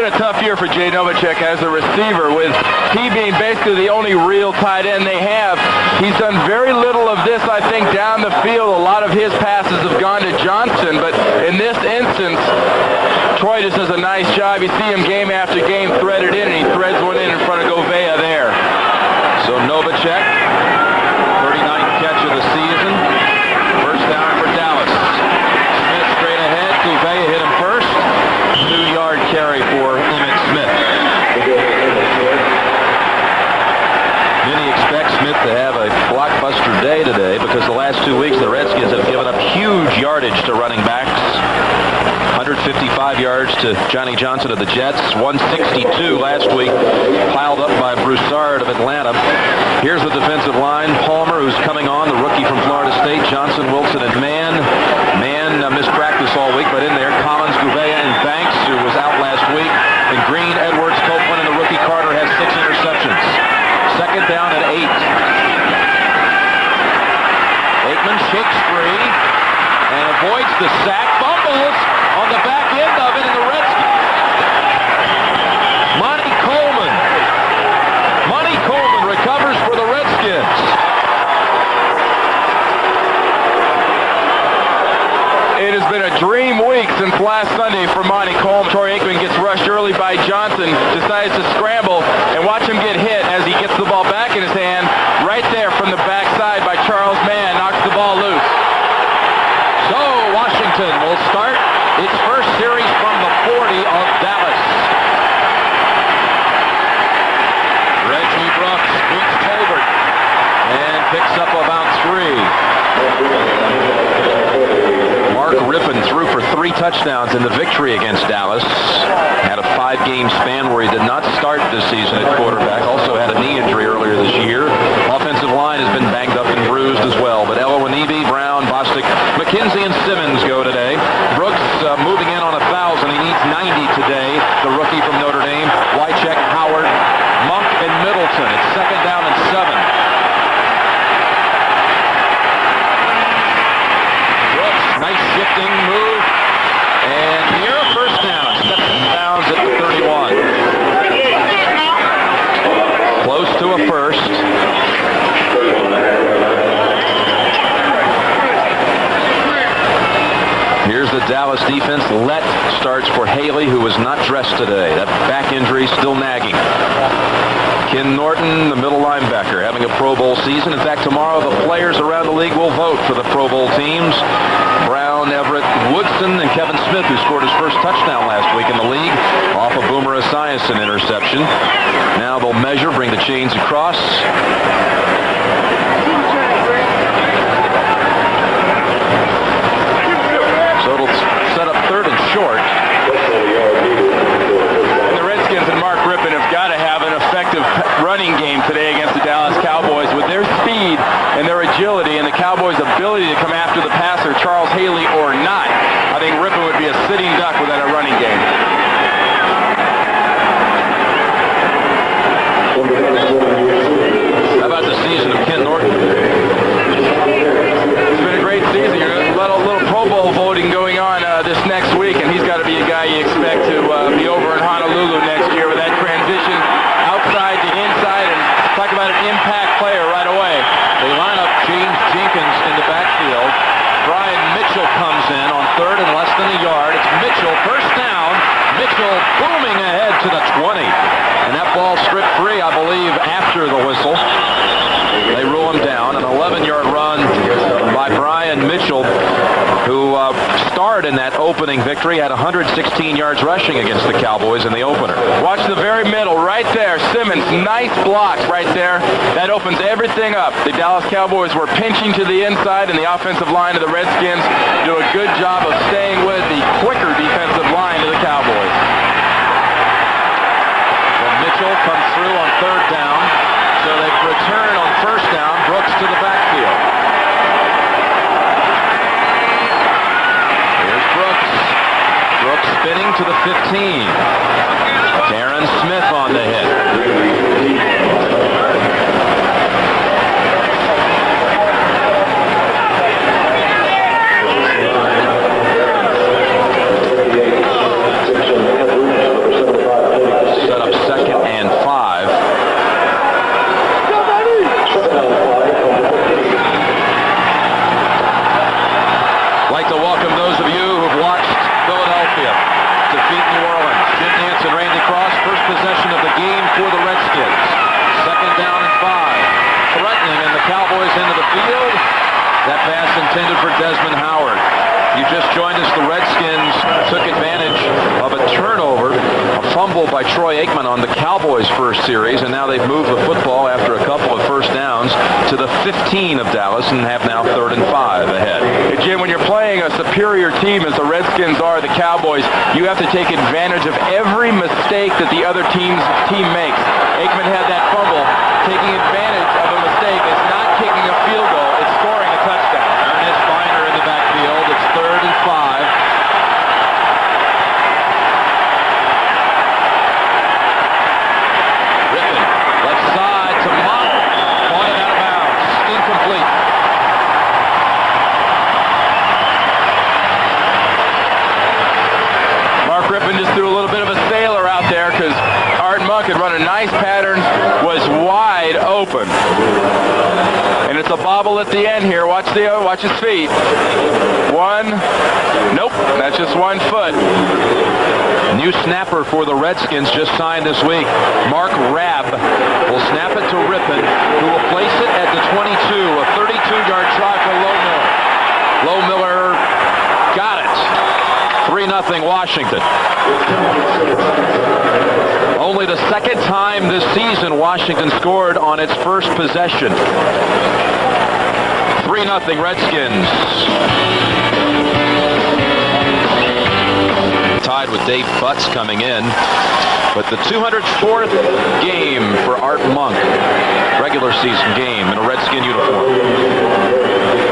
been a tough year for Jay Novacek as a receiver, with he being basically the only real tight end they have. He's done very little of this, I think, down the field. A lot of his passes have gone to Johnson, but in this instance, Troy just does a nice job. You see him game after game threaded in, and he threads one in front of Govea there. So Novacek, 39th catch of the season. First down for Dallas. Smith straight ahead. Govea hit him first. 2-yard carry for Emmitt Smith. Many expect Smith to have a blockbuster day today because the last 2 weeks the Redskins have given up huge yardage to running backs. 155 yards to Johnny Johnson of the Jets. 162 last week, piled up by Broussard of Atlanta. Here's the defensive line. Palmer, who's coming on, the rookie from Florida State. Johnson, Wilson, and Mann. Mann missed practice all week, but in there, Collins, Govea, and Banks, who was out last week. And Green, Edwards, Copeland, and the rookie Carter has 6 interceptions. Second down at 8. Aikman shakes free and avoids the sack. Fumbles on the back end of it, and the Redskins. Monty Coleman recovers for the Redskins. It has been a dream week since last Sunday for Monty Coleman. Troy Aikman gets rushed early by Johnson, decides to scramble, and watch him get hit as he gets the ball back in his hand. Right there from the backside by Charles Mann, knocks the ball loose. So Washington will start its first series from the 40 of Dallas. Reggie Brooks beats Tolbert and picks up about 3. Mark Rippon threw for 3 touchdowns in the victory against Dallas. Had a 5-game span where he did not start this season at quarterback. Also had a knee injury earlier this year. Offensive line has been banged up and bruised as well. But Elowanibi, Brown, Bostic, McKenzie, and Simmons go today. Brooks moving in on 1,000. He needs 90 today. The rookie from Notre Dame. Wycheck, Howard, Monk, and Middleton. It's second down and 7. Brooks, nice shifting move. And here, first down. Steps downs at the 31. Close to a first. Here's the Dallas defense. Lett starts for Haley, who was not dressed today. That back injury still nagging. Ken Norton, the middle linebacker, having a Pro Bowl season. In fact, tomorrow the players around the league will vote for the Pro Bowl teams. Brown, Everett, Woodson, and Kevin Smith, who scored his first touchdown last week in the league off a Boomer Esiason interception. Now they'll measure, bring the chains across. So it'll set up third and short. And the Redskins and Mark Rippon have got to have an effective running game today against the Dallas Cowboys. With their speed and their agility and the Cowboys' ability to come after the passer, Charles Haley or not, I think Rippon would be a sitting duck without a running game. How about the season of Ken Norton? It's been a great season. There's a little Pro Bowl voting going on this next week, and he's got to be a guy you expect to be over in Honolulu next year with that transition outside to inside, and talk about an impact player right away. They line up James Jenkins in the backfield. Brian Mitchell comes in on third and less than a yard. It's Mitchell, first down. Mitchell booming ahead to the 20. And that ball stripped free, I believe, after the whistle. They rule him down. An 11-yard run by Brian Mitchell, who starred in that opening victory, had 116 yards rushing against the Cowboys in the opener. Watch the very middle right there. Simmons, nice blocks right there. That opens everything up. The Dallas Cowboys were pinching to the inside, and the offensive line of the Redskins do a good job of staying with the quicker defensive line of the Cowboys. Mitchell comes through on third down, so they return on first down. Brooks to the backfield. Here's Brooks. Brooks spinning to the 15. Darren Smith on the hit. like to welcome those of you who've watched Philadelphia defeat New Orleans. Jim Nance and Randy Cross, first possession of the game for the Redskins. Second down and 5. Threatening, and the Cowboys into the field. That pass intended for Desmond Howard. You just joined us. The Redskins took advantage of a turnover, a fumble by Troy Aikman on the Cowboys' first series, and now they've moved the football after a couple of first downs to the 15 of Dallas and have now 3rd and 5 ahead. Hey, Jim, when you're playing a superior team as the Redskins are, the Cowboys, you have to take advantage of every mistake that the other team makes. Aikman had that fumble. Taking advantage of a mistake is not kicking a field goal, it's scoring a touchdown. Ernest Biner in the backfield. It's 3rd and 5. Rippon, left side to Monk. Caught it out of bounds. Incomplete. Mark Rippon just threw a little bit of a sailor out there because Art Monk had run a nice pattern, was wide open. And it's a bobble at the end here. Watch his feet. One. Nope, that's just 1 foot. New snapper for the Redskins just signed this week. Mark Rabb will snap it to Rippon, who will place it at the 22. A 32-yard try for Low Miller. Low Miller got it. 3-0 Washington. Only the second time this season Washington scored on its first possession. 3-0 Redskins. Tied with Dave Butts coming in. But the 204th game for Art Monk. Regular season game in a Redskin uniform.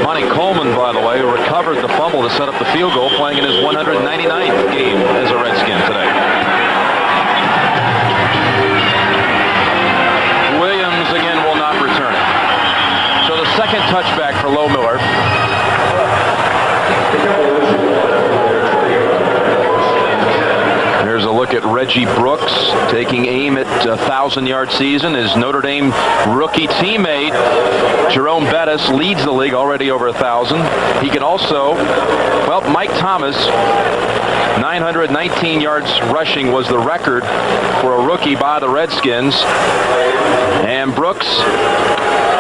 Monty Coleman, by the way, who recovered the fumble to set up the field goal, playing in his 199th game as a Redskin today. Williams again will not return it. So the second touchback for Low Miller. Here's a look at Reggie Brooks taking aim at a 1,000-yard season. His Notre Dame rookie teammate Jerome Bettis leads the league already over 1,000. He can also, well, Mike Thomas, 919 yards rushing was the record for a rookie by the Redskins. And Brooks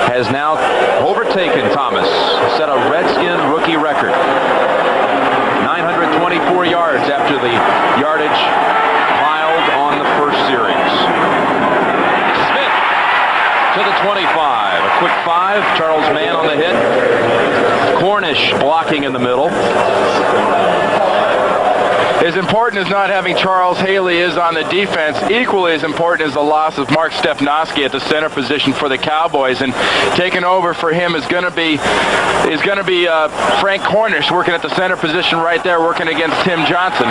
has now overtaken Thomas, set a Redskin rookie record. 924 yards after the yardage piled on the first series. Smith to the 25. A quick 5. Charles Mann on the hit. Cornish blocking in the middle. As important as not having Charles Haley is on the defense, equally as important is the loss of Mark Stepnoski at the center position for the Cowboys. And taking over for him is going to be Frank Cornish working at the center position right there, working against Tim Johnson.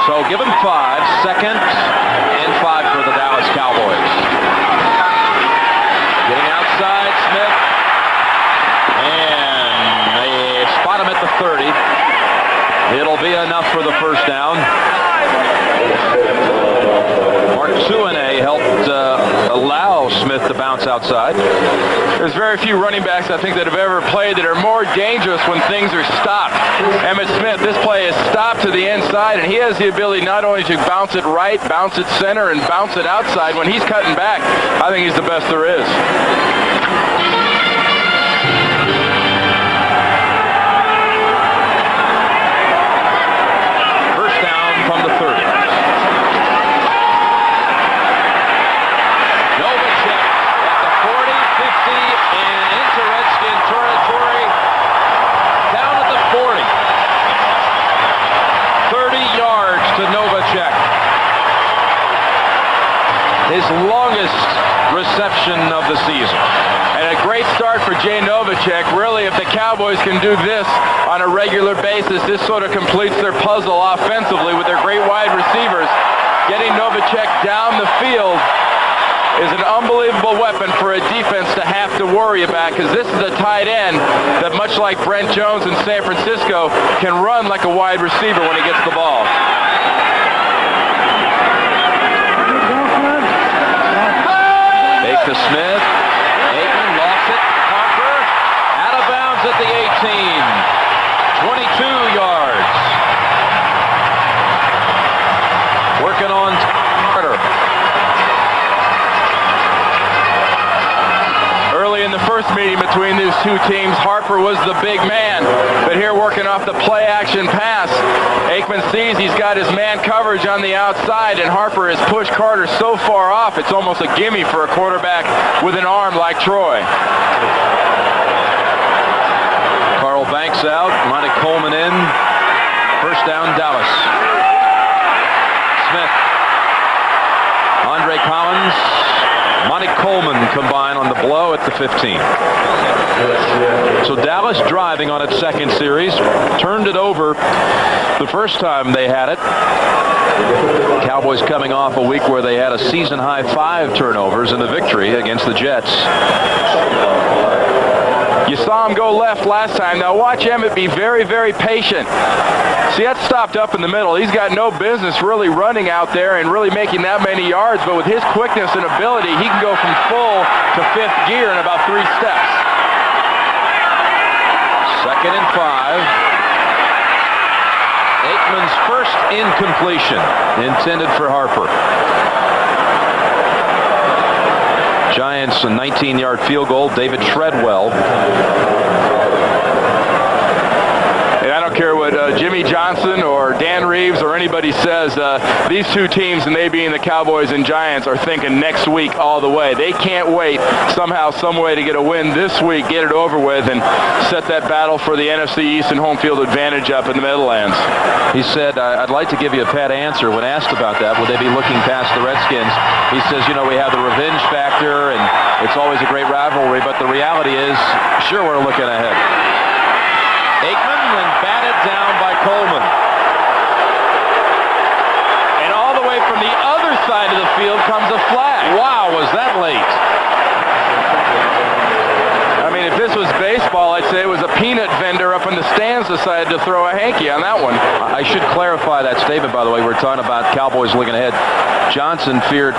So give him 5. Second and 5 for the Dallas Cowboys. Getting outside, Smith. And they spot him at the 30. It'll be enough for the first down. Mark Tuane helped allow Smith to bounce outside. There's very few running backs, I think, that have ever played that are more dangerous when things are stopped. Emmitt Smith, this play is stopped to the inside, and he has the ability not only to bounce it right, bounce it center, and bounce it outside. When he's cutting back, I think he's the best there is. From the 30. Novacek at the 40, 50, and into Redskin territory. Down at the 40. 30 yards to Novacek. His longest reception of the season. And a great start for Jay Novacek. Really, if the Cowboys can do this on a regular basis, this sort of completes their puzzle offensively with their great wide receivers. Getting Novacek down the field is an unbelievable weapon for a defense to have to worry about, because this is a tight end that, much like Brent Jones in San Francisco, can run like a wide receiver when he gets the ball. Fake to Smith. Aikman lost it. Parker out of bounds at the 18. 22 yards. Working on Carter. Early in the first meeting between these two teams, Harper was the big man, but here working off the play action pass, Aikman sees he's got his man coverage on the outside, and Harper has pushed Carter so far off it's almost a gimme for a quarterback with an arm like Troy. Carl Banks out, Monty Coleman in. First down, Dallas. Smith, Andre Collins, Monty Coleman combine on the blow at the 15. So Dallas driving on its second series, turned it over the first time they had it. Cowboys coming off a week where they had a season-high 5 turnovers in the victory against the Jets. You saw him go left last time. Now watch Emmett be very, very patient. See, that's stopped up in the middle. He's got no business really running out there and really making that many yards, but with his quickness and ability, he can go from full to 5th gear in about 3 steps. Second and 5. Aikman's first incompletion, intended for Harper. Giants a 19-yard field goal. David Treadwell. And I don't care what Jimmy Johnson or Dan Reeves or anybody says, these two teams, and they being the Cowboys and Giants, are thinking next week all the way. They can't wait somehow, some way to get a win this week, get it over with, and set that battle for the NFC East and home field advantage up in the Meadowlands. He said, I'd like to give you a pat answer. When asked about that, would they be looking past the Redskins? He says, you know, we have the revenge factor, and it's always a great rivalry, but the reality is, sure, we're looking ahead. Aikman and batted down by Coleman. And all the way from the other side of the field comes a flag. Wow, was that late? I mean, if this was baseball, I'd say it was a peanut vendor up in the stands decided to throw a hanky on that one. I should clarify that statement, by the way. We're talking about Cowboys looking ahead. Johnson feared,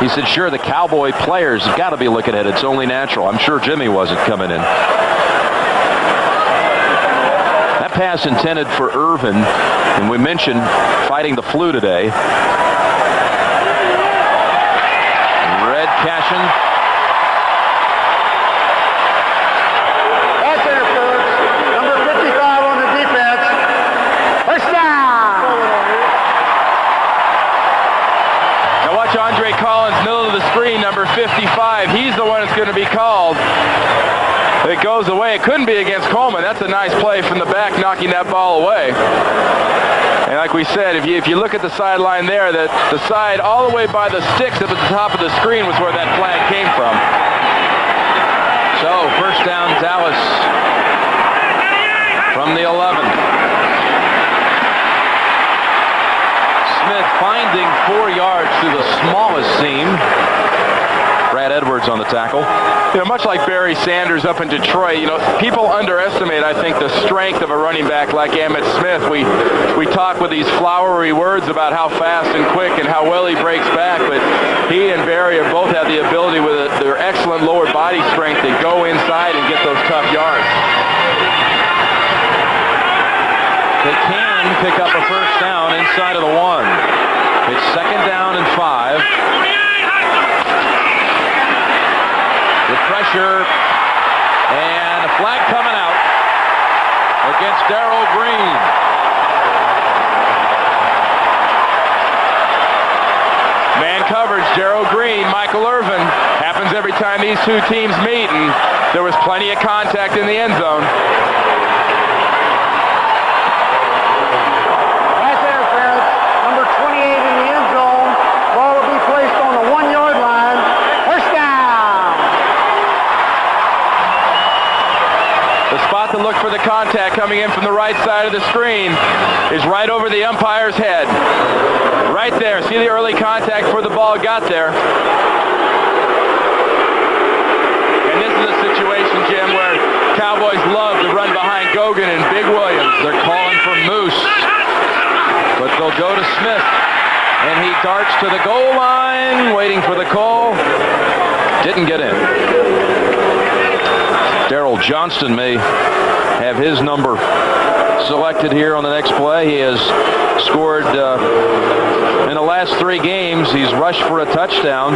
he said, sure, the Cowboy players have got to be looking ahead. It's only natural. I'm sure Jimmy wasn't coming in. That pass intended for Irvin, and we mentioned fighting the flu today. Red Cashin. That's interference. Number 55 on the defense. First down. Now watch Andre Collins, middle of the screen, number 55. He's the one that's going to be called. It goes away. It couldn't be against Coleman. That's a nice play from the back, knocking that ball away. And like we said, if you look at the sideline there, the side all the way by the sticks up at the top of the screen was where that flag came from. So, first down, Dallas from the 11. Smith finding 4 yards through the smallest seam. Brad Edwards on the tackle. You know, much like Barry Sanders up in Detroit, you know, people underestimate, I think, the strength of a running back like Emmitt Smith. We talk with these flowery words about how fast and quick and how well he breaks back, but he and Barry have both had the ability with their excellent lower body strength to go inside and get those tough yards. They can pick up a first down inside of the 1. It's second down and 5. With pressure, and a flag coming out against Darrell Green. Man coverage, Darrell Green, Michael Irvin. Happens every time these two teams meet, and there was plenty of contact in the end zone. That's interference. Number 28 in the end zone. Ball will be placed on the 1-yard line. First down. The spot to look for the contact coming in from the right side of the screen is right over the umpire's head. Right there. See the early contact before the ball got there. And this is a situation, Jim, where Cowboys love to run behind Gogan and Big Williams. They're calling for Moose, but they'll go to Smith, and he darts to the goal line, waiting for the call. Didn't get in. Darrell Johnston may have his number selected here on the next play. He has scored in the last 3 games. He's rushed for a touchdown.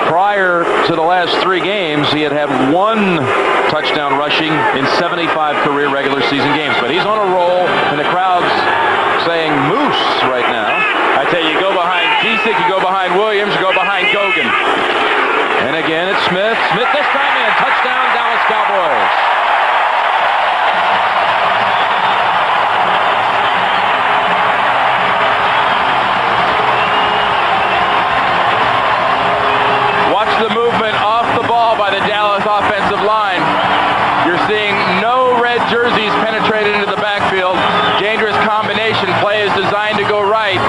Prior to the last 3 games, he had 1 touchdown rushing in 75 career regular season games. But he's on a roll, and the crowd's saying Moose right now. I tell you, you go behind Disick, you go behind Williams, you go behind Gogan. And again, it's Smith. Smith this time in. Touchdown, Dallas Cowboys. Watch the movement off the ball by the Dallas offensive line. You're seeing no red jerseys penetrated into the backfield. Dangerous combination play is designed to go right.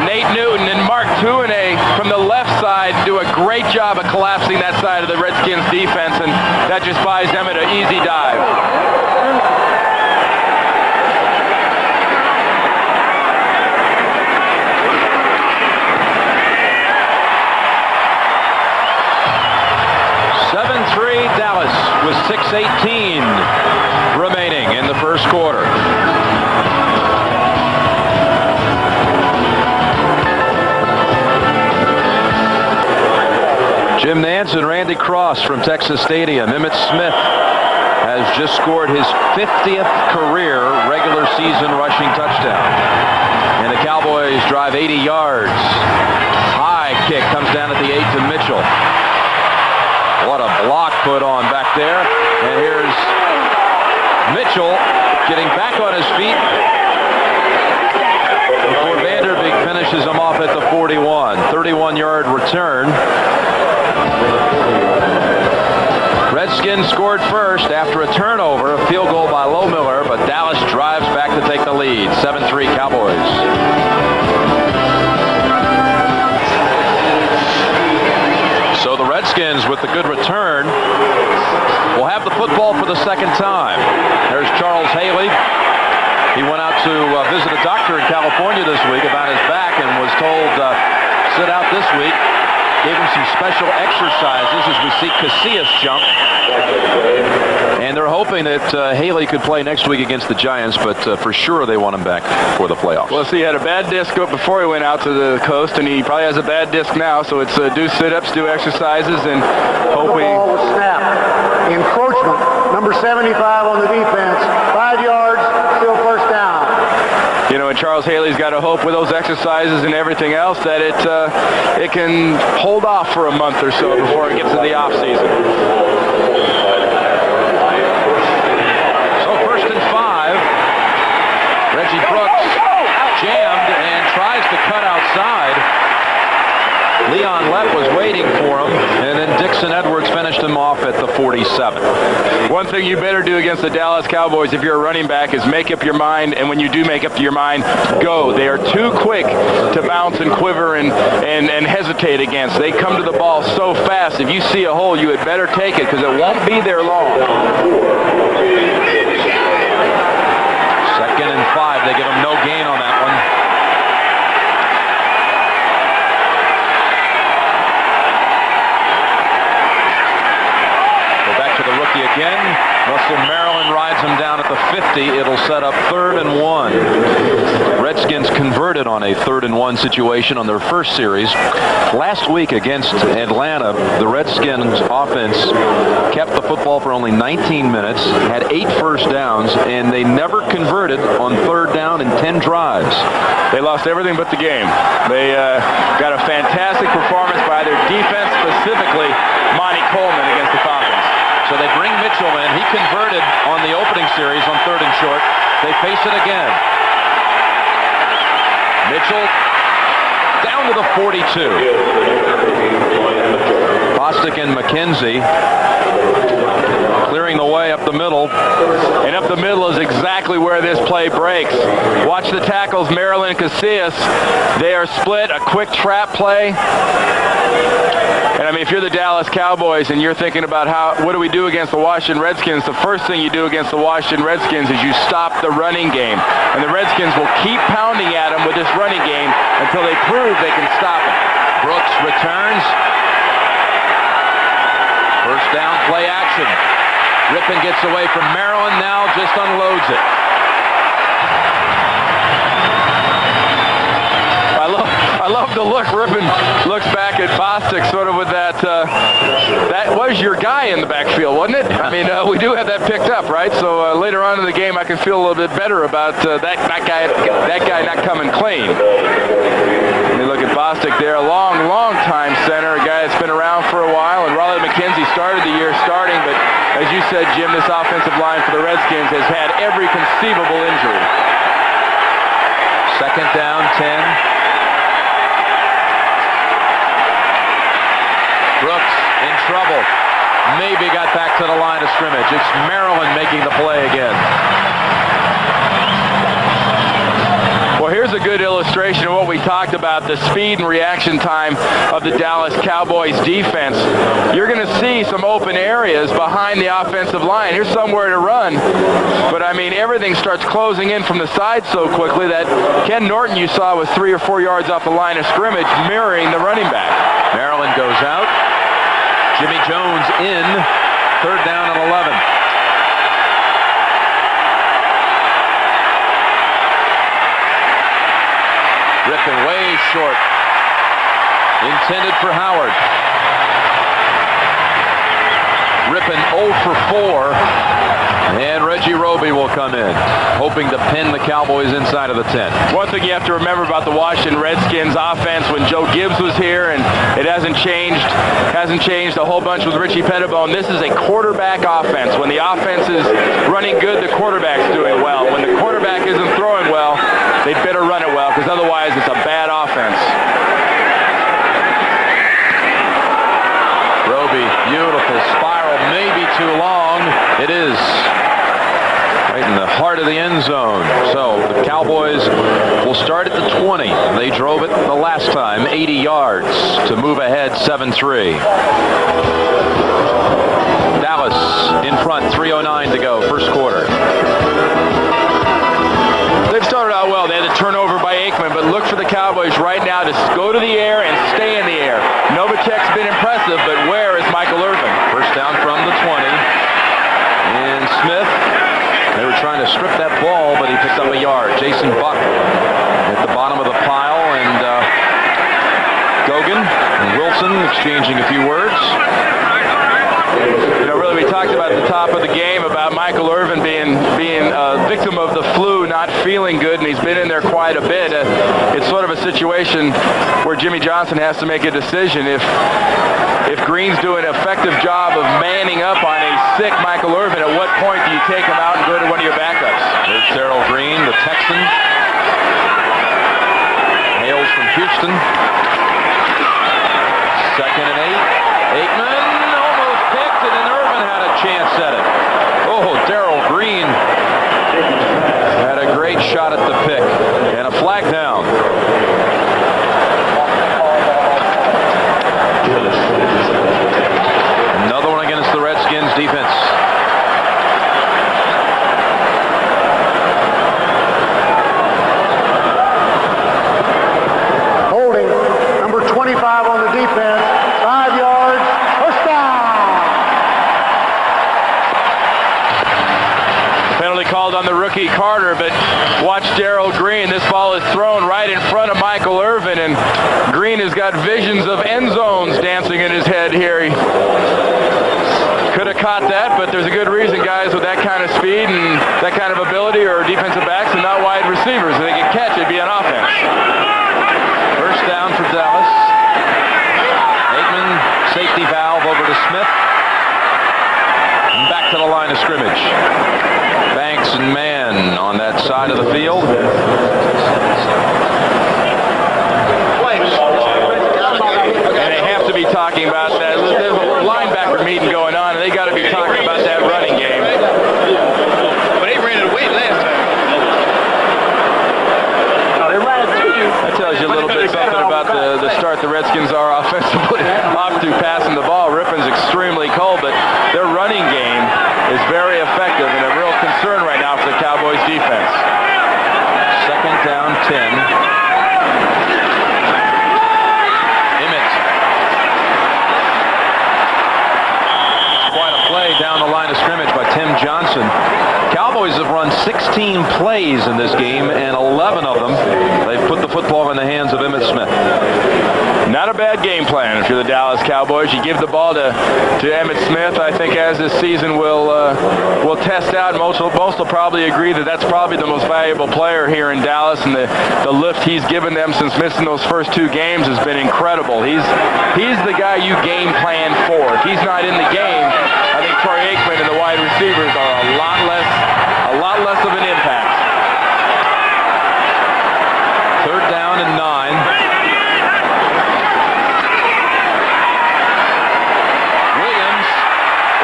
Nate Newton and Mark Tuinei from the left side do a great job of collapsing that side of the Redskins defense, and that just buys them an easy dive. Dallas with 6:18 remaining in the first quarter. Jim Nance and Randy Cross from Texas Stadium. Emmitt Smith has just scored his 50th career regular season rushing touchdown. And the Cowboys drive 80 yards. High kick comes down at the 8 to Mitchell. What a block put on back there. And here's Mitchell getting back on his feet before Vanderbeek finishes him off at the 41. 31-yard return. Redskins scored first after a turnover, a field goal by Lohmiller, but Dallas drives back to take the lead. 7-3 Cowboys. So the Redskins, with the good return, will have the football for the second time. There's Charles Haley. He went out to visit a doctor in California this week about his back and was told sit out this week. Gave him some special exercises as we see Casillas jump. And they're hoping that Haley could play next week against the Giants, but for sure they want him back for the playoffs. Well, see, he had a bad disc before he went out to the coast, and he probably has a bad disc now, so it's do sit-ups, do exercises, and hope we... The ball was snapped. Encroachment, number 75 on the defense. 5 yards, still first down. You know, and Charles Haley's got to hope with those exercises and everything else that it can hold off for a month or so before it gets to the off season. So 1st and 5. Reggie Brooks jammed and tries to cut outside. Leon Lett was waiting for him, and then Dixon Edwards finished him off at the 47. One thing you better do against the Dallas Cowboys if you're a running back is make up your mind, and when you do make up your mind, go. They are too quick to bounce and quiver and hesitate against. They come to the ball so fast. If you see a hole, you had better take it because it won't be there long. 2nd and 5. They give him no gain on that one. Again, Russell Maryland rides him down at the 50. It'll set up 3rd and 1. Redskins converted on a 3rd and 1 situation on their first series. Last week against Atlanta, the Redskins offense kept the football for only 19 minutes, had 8 first downs, and they never converted on 3rd down in 10 drives. They lost everything but the game. They got a fantastic performance by their defense, specifically Monty Coleman against the Falcons. So they bring Mitchell in. He converted on the opening series on 3rd and short. They face it again. Mitchell down to the 42. Bostic and McKenzie clearing the way up the middle. And up the middle is exactly where this play breaks. Watch the tackles, Maryland and Casillas. They are split, a quick trap play. And I mean, if you're the Dallas Cowboys and you're thinking about what do we do against the Washington Redskins, the first thing you do against the Washington Redskins is you stop the running game. And the Redskins will keep pounding at them with this running game until they prove they can stop it. Brooks returns. First down, play action. Rippon gets away from Maryland, now just unloads it. the look. Rippon looks back at Bostic sort of with that, that was your guy in the backfield, wasn't it? I mean, we do have that picked up, right? So later on in the game, I can feel a little bit better about that guy not coming clean. And you look at Bostic there, a long time center, a guy that's been around for a while, and Raleigh McKenzie started the year starting, but as you said, Jim, this offensive line for the Redskins has had every conceivable injury. Second down, 10. Brooks in trouble. Maybe got back to the line of scrimmage. It's Maryland making the play again. Well, here's a good illustration of what we talked about, the speed and reaction time of the Dallas Cowboys defense. You're going to see some open areas behind the offensive line. Here's somewhere to run. But, I mean, everything starts closing in from the side so quickly that Ken Norton, you saw, was 3 or 4 yards off the line of scrimmage, mirroring the running back. Maryland goes out. Jimmy Jones in. Third down and 11. Rippon way short. Intended for Howard. Rippon 0 for 4. And Reggie Roby will come in, hoping to pin the Cowboys inside of the 10. One thing you have to remember about the Washington Redskins offense when Joe Gibbs was here, and it hasn't changed a whole bunch with Richie Pettibone. This is a quarterback offense. When the offense is running good, the quarterback's doing well. When the quarterback isn't throwing well, they better run it well, because otherwise it's a bad offense. Roby, beautiful spiral, maybe too long. It is. Right in the heart of the end zone. So the Cowboys will start at the 20. They drove it the last time, 80 yards to move ahead 7-3. Dallas in front, 3:09 to go, first quarter. They've started out well. They had a turnover by Aikman, but look for the Cowboys right now to go to the air and stay in the air. Novacek's been impressive, but where is Michael Irvin? First down from the 20. And Smith, they were trying to strip that ball, but he picked up a yard. Jason Buck at the bottom of the pile, and Gogan and Wilson exchanging a few words. You know, really, we talked about at the top of the game about Michael Irvin being a victim of the flu, not feeling good, and he's been in there quite a bit. It's sort of a situation where Jimmy Johnson has to make a decision. If Green's doing an effective job of manning up on a sick Michael Irvin, at what point do you take him out and go to one of your backups? There's Darrell Green, the Texan. Hails from Houston. Second and 8. Aikman almost picked it, and Irvin had a chance at it. Oh, Darrell Green had a great shot at the pick. And a flag down. Another one against the Redskins defense. Holding, number 25 on the defense, 5 yards, first down. Penalty called on the rookie Carter, but watch Darrell Green. This ball is thrown right in front of Michael Irvin, and Green has got visions of end zones dancing in his head here. He could have caught that, but there's a good reason guys with that kind of speed and that kind of ability are defensive backs and not wide receivers. If they can catch it, it'd be an offense. First down for Dallas. Aikman, safety valve over to Smith. And back to the line of scrimmage. Banks and Mann on that side of the field. And they have to be talking about that. There's a linebacker meeting going on, and they got to be talking about that running game. But they ran it away last time. That tells you a little bit something about the start the Redskins are offensively off to passing the ball. Rippon's extremely cold, but their running game is very effective and a real concern right now for the Cowboys defense. Second down, 10. Down the line of scrimmage by Tim Johnson. Cowboys Cowboys have run 16 plays in this game, and 11 of them, they've put the football in the hands of Emmitt Smith. Not a bad game plan if you're the Dallas Cowboys. You give the ball to Emmitt Smith. I think as this season will test out, most will probably agree that that's probably the most valuable player here in Dallas, and the lift he's given them since missing those first 2 games has been incredible. He's the guy you game plan for. If he's not in the game, I think Troy Aikman and the wide receivers are a lot less of an impact. 3rd down and 9.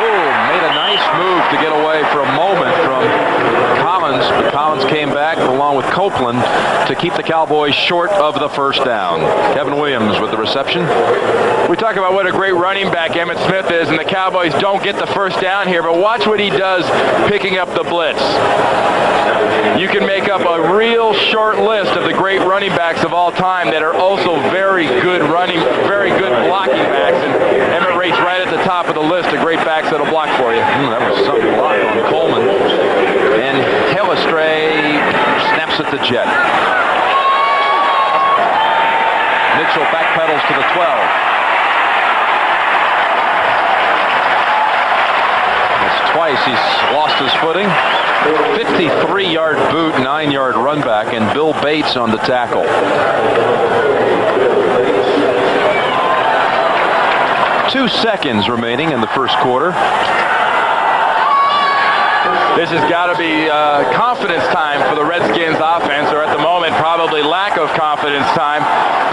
Made a nice move to get away for a moment from Collins, but Collins came back along with Copeland to keep the Cowboys short of the first down. Kevin Williams with the reception. We talk about what a great running back Emmitt Smith is, and the Cowboys don't get the first down here, but watch what he does picking up the blitz. You can make up a real short list of the great running backs of all time that are also very good blocking backs, and Emmitt rates right at the top of the list of great backs that'll block for you. That was something block on Coleman. And Hillestray snaps at the jet. Mitchell backpedals to the 12. That's twice he's lost his footing. 53-yard boot, 9-yard run back, and Bill Bates on the tackle. 2 seconds remaining in the first quarter. This has got to be confidence time for the Redskins offense, or at the moment probably lack of confidence time.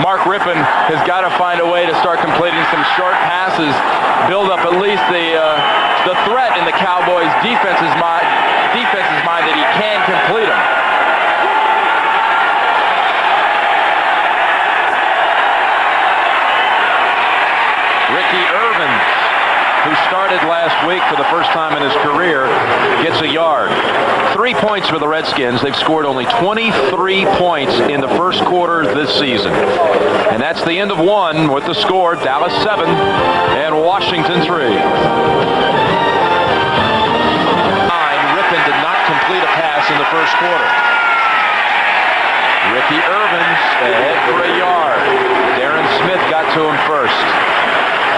Mark Rippon has got to find a way to start completing some short passes, build up at least the threat in the Cowboys' defense's mind that he can complete them. Ricky Irvin, who started last week for the first time in his career, gets a yard. 3 points for the Redskins. They've scored only 23 points in the first quarter this season. And that's the end of one with the score, Dallas 7 and Washington 3. Rippon did not complete a pass in the first quarter. Ricky Irvin's ahead for a yard. Darren Smith got to him first.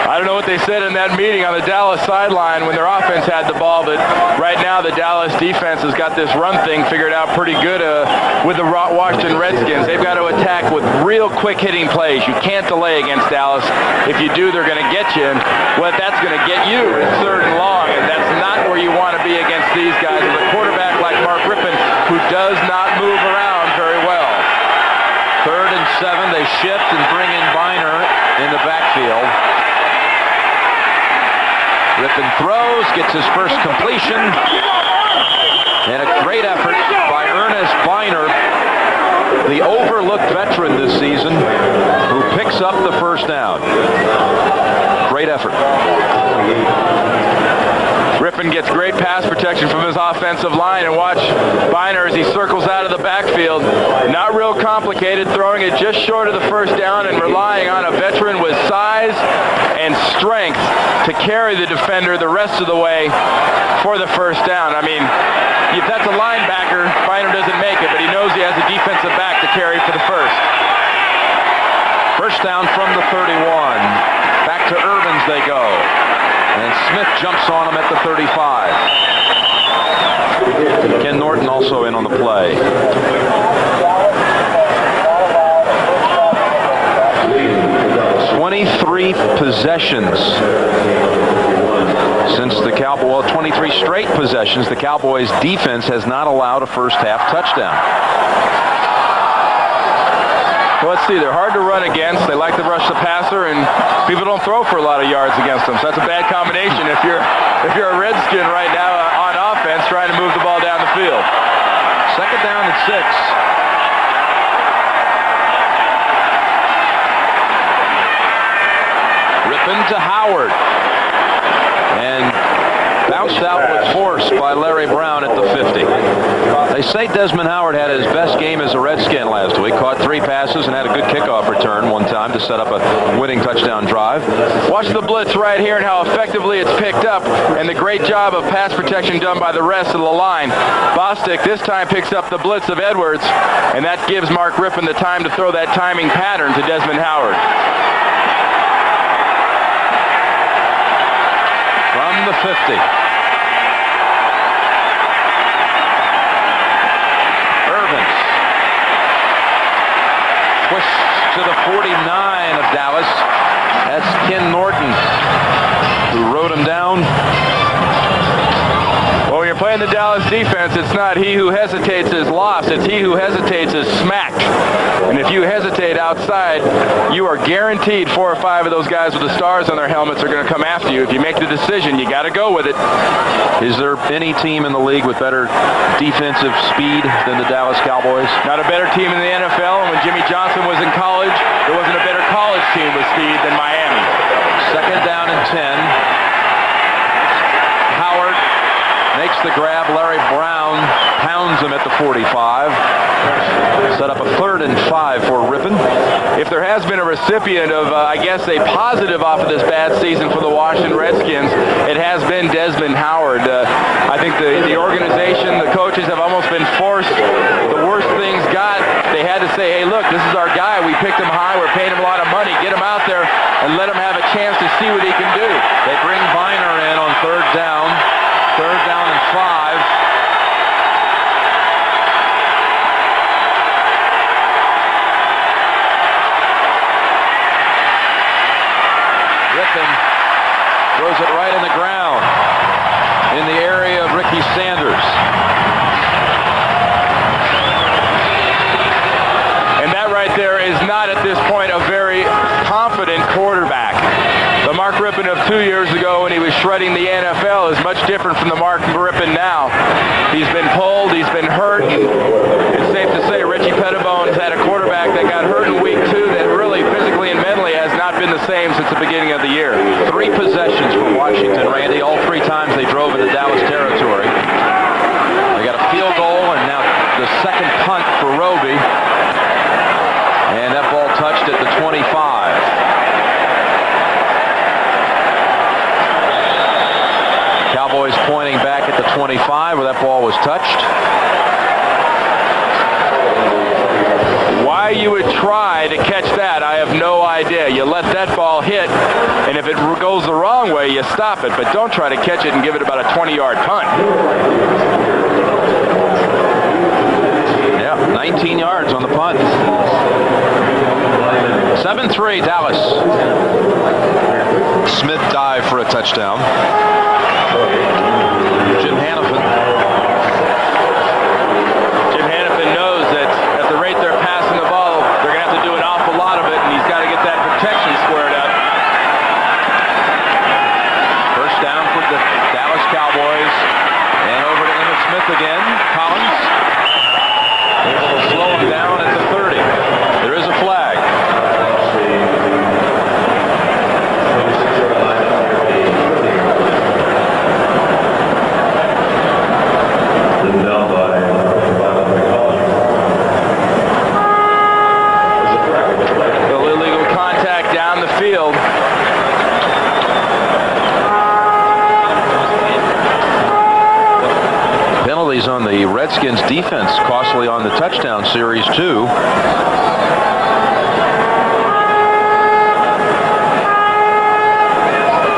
I don't know what they said in that meeting on the Dallas sideline when their offense had the ball, but right now the Dallas defense has got this run thing figured out pretty good with the Washington Redskins. They've got to attack with real quick hitting plays. You can't delay against Dallas. If you do, they're going to get you, and what that's going to get you is 3rd and long, and that's not where you want to be against these guys with a quarterback like Mark Rippon, who does not move around very well. 3rd and 7, they shift and bring in Biner in the backfield. Rippon throws, gets his first completion, and a great effort by Ernest Biner, the overlooked veteran this season, who picks up the first down. Great effort. Rippon gets great pass protection from his offensive line, and watch Biner as he circles out of the backfield. Not real complicated, throwing it just short of the first down and relying on a veteran with size and strength to carry the defender the rest of the way for the first down. I mean, if that's a linebacker, Biner doesn't make it, but he knows he has a defensive back to carry for the first. First down from the 31. Back to Irvin's they go. And Smith jumps on him at the 35. Ken Norton also in on the play. "23 possessions since the Cowboys, well, 23 straight possessions. The Cowboys defense has not allowed a first half touchdown. Well, let's see, they're hard to run against. They like to rush the passer, and people don't throw for a lot of yards against them. So that's a bad combination if you're a Redskin right now on offense trying to move the ball down the field. 2nd down and 6. Rippon to Howard. And bounced out with force by Larry Brown at the 50. They say Desmond Howard had his best game as a Redskin last week. Caught 3 passes and had a good kickoff return one time to set up a winning touchdown drive. Watch the blitz right here and how effectively it's picked up, and the great job of pass protection done by the rest of the line. Bostic this time picks up the blitz of Edwards, and that gives Mark Rippon the time to throw that timing pattern to Desmond Howard. From the 50. Irvins twists to the 49 of Dallas. That's Ken Norton, who rode him down. Well, when you're playing the Dallas defense, it's not he who hesitates is lost, it's he who hesitates is smacked. And if you hesitate outside, you are guaranteed 4 or 5 of those guys with the stars on their helmets are going to come after you. If you make the decision, you got to go with it. Is there any team in the league with better defensive speed than the Dallas Cowboys? Not a better team in the NFL, and when Jimmy Johnson was in college, there wasn't a better college team with speed than Miami. Second down and 10. Howard makes the grab. Larry Brown pounds him at the 45. Set up a 3rd and 5 for Rippon. If there has been a recipient of, I guess, a positive off of this bad season for the Washington Redskins, it has been Desmond Howard. I think the organization, the coaches have almost been forced. The worst things got, they had to say, hey, look, this is our guy. We picked him high. We're paying him a lot of money. Get him out there and let him have a chance to see what he can do. They bring Viner in on 3rd down. 3rd down and 5. Throws it right in the ground in the area of Ricky Sanders. And that right there is not at this point a very confident quarterback. The Mark Rippon of 2 years ago when he was shredding the NFL is much different from the Mark Rippon now. He's been pulled, he's been hurt. It's safe to say Richie Pettibone's had a quarterback that got hurt in week 2 that really physically and mentally has not been the same since the beginning of the year. 3 possessions for Washington, Randy. All 3 times they drove into Dallas territory. They got a field goal and now the second punt for Roby. And that ball touched at the 25. Cowboys pointing back at the 25 where that ball was touched. Why you would try to catch that, I have no idea. You let that ball hit, and if it goes the wrong way, you stop it. But don't try to catch it and give it about a 20-yard punt. Yeah, 19 yards on the punt. 7-3 Dallas. Smith dived for a touchdown. Jim Hannafin. Jim Hannafin knows that at the rate they're passing the ball, they're going to have to do an awful lot of it, and he's got to get that protection squared up. First down for the Dallas Cowboys. And over to Emmitt Smith again. Collins able to slow him down at the 30. There is a flag. Illegal contact down the field. Penalties on the Redskins defense, costly on the touchdown series too.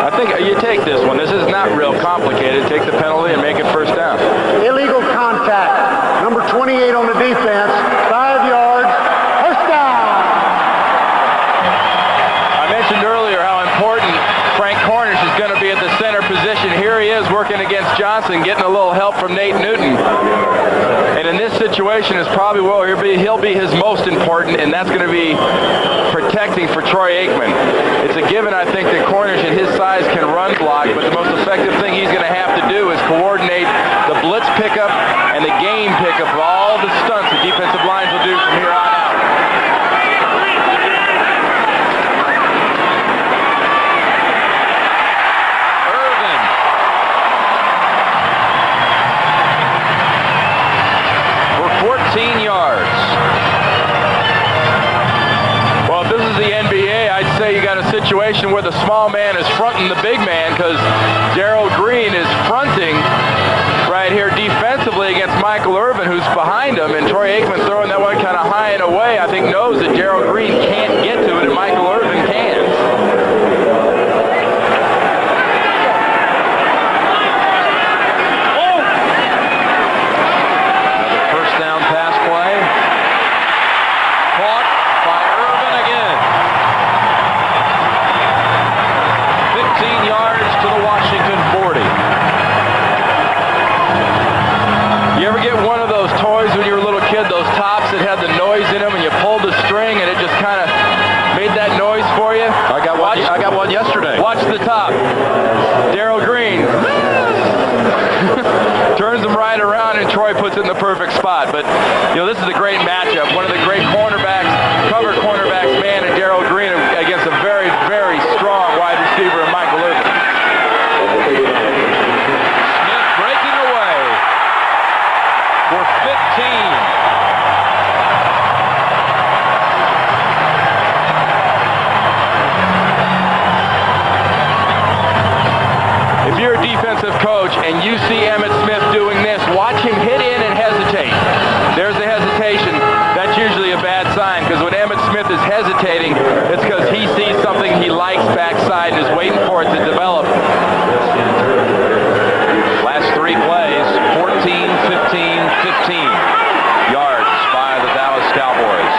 I think you take this one. This is not real complicated. Take the penalty and make it first down. Illegal contact. Number 28 on the defense. 5 yards. First down. I mentioned earlier how important Frank Cornish is going to be at the center position. Here he is working against Johnson, getting a little help from Nate Newton. And in this situation is probably where he'll be his most important, and that's going to be protecting for Troy Aikman. It's a given, I think, that Cornish at his size can run block, but the most effective thing he's going to have to do is coordinate the blitz pickup and the game pickup of all the stunts the defensive lines will do from here on out. situation where the small man is fronting the big man, because Darrell Green is fronting right here defensively against Michael Irvin, who's behind him, and Troy Aikman throwing that one kind of high and away. I think knows that Darrell Green can't get to it, and Michael Irvin can. Another first down pass play. Caught by Irvin again. 15 yards to the Washington 40. You ever get one of those toys when you were a little kid, those tops that had the noise in them, and you pulled the string and it just kind of made that noise for you? I got one yesterday. Watch the top. Darrell Green turns them right around, and Troy puts it in the perfect spot. But, you know, this is a great matchup. One of the great cornerbacks, cover cornerbacks, man, and Darrell Green against a very, very strong wide receiver in Michael Irvin. Smith breaking away for 15. If you're a defensive coach and you see Emmitt Smith doing this, watch him hit in and hesitate. There's the hesitation. That's usually a bad sign, because when Emmitt Smith is hesitating, it's because he sees something he likes backside and is waiting for it to develop. Last three plays, 14, 15, 15 yards by the Dallas Cowboys.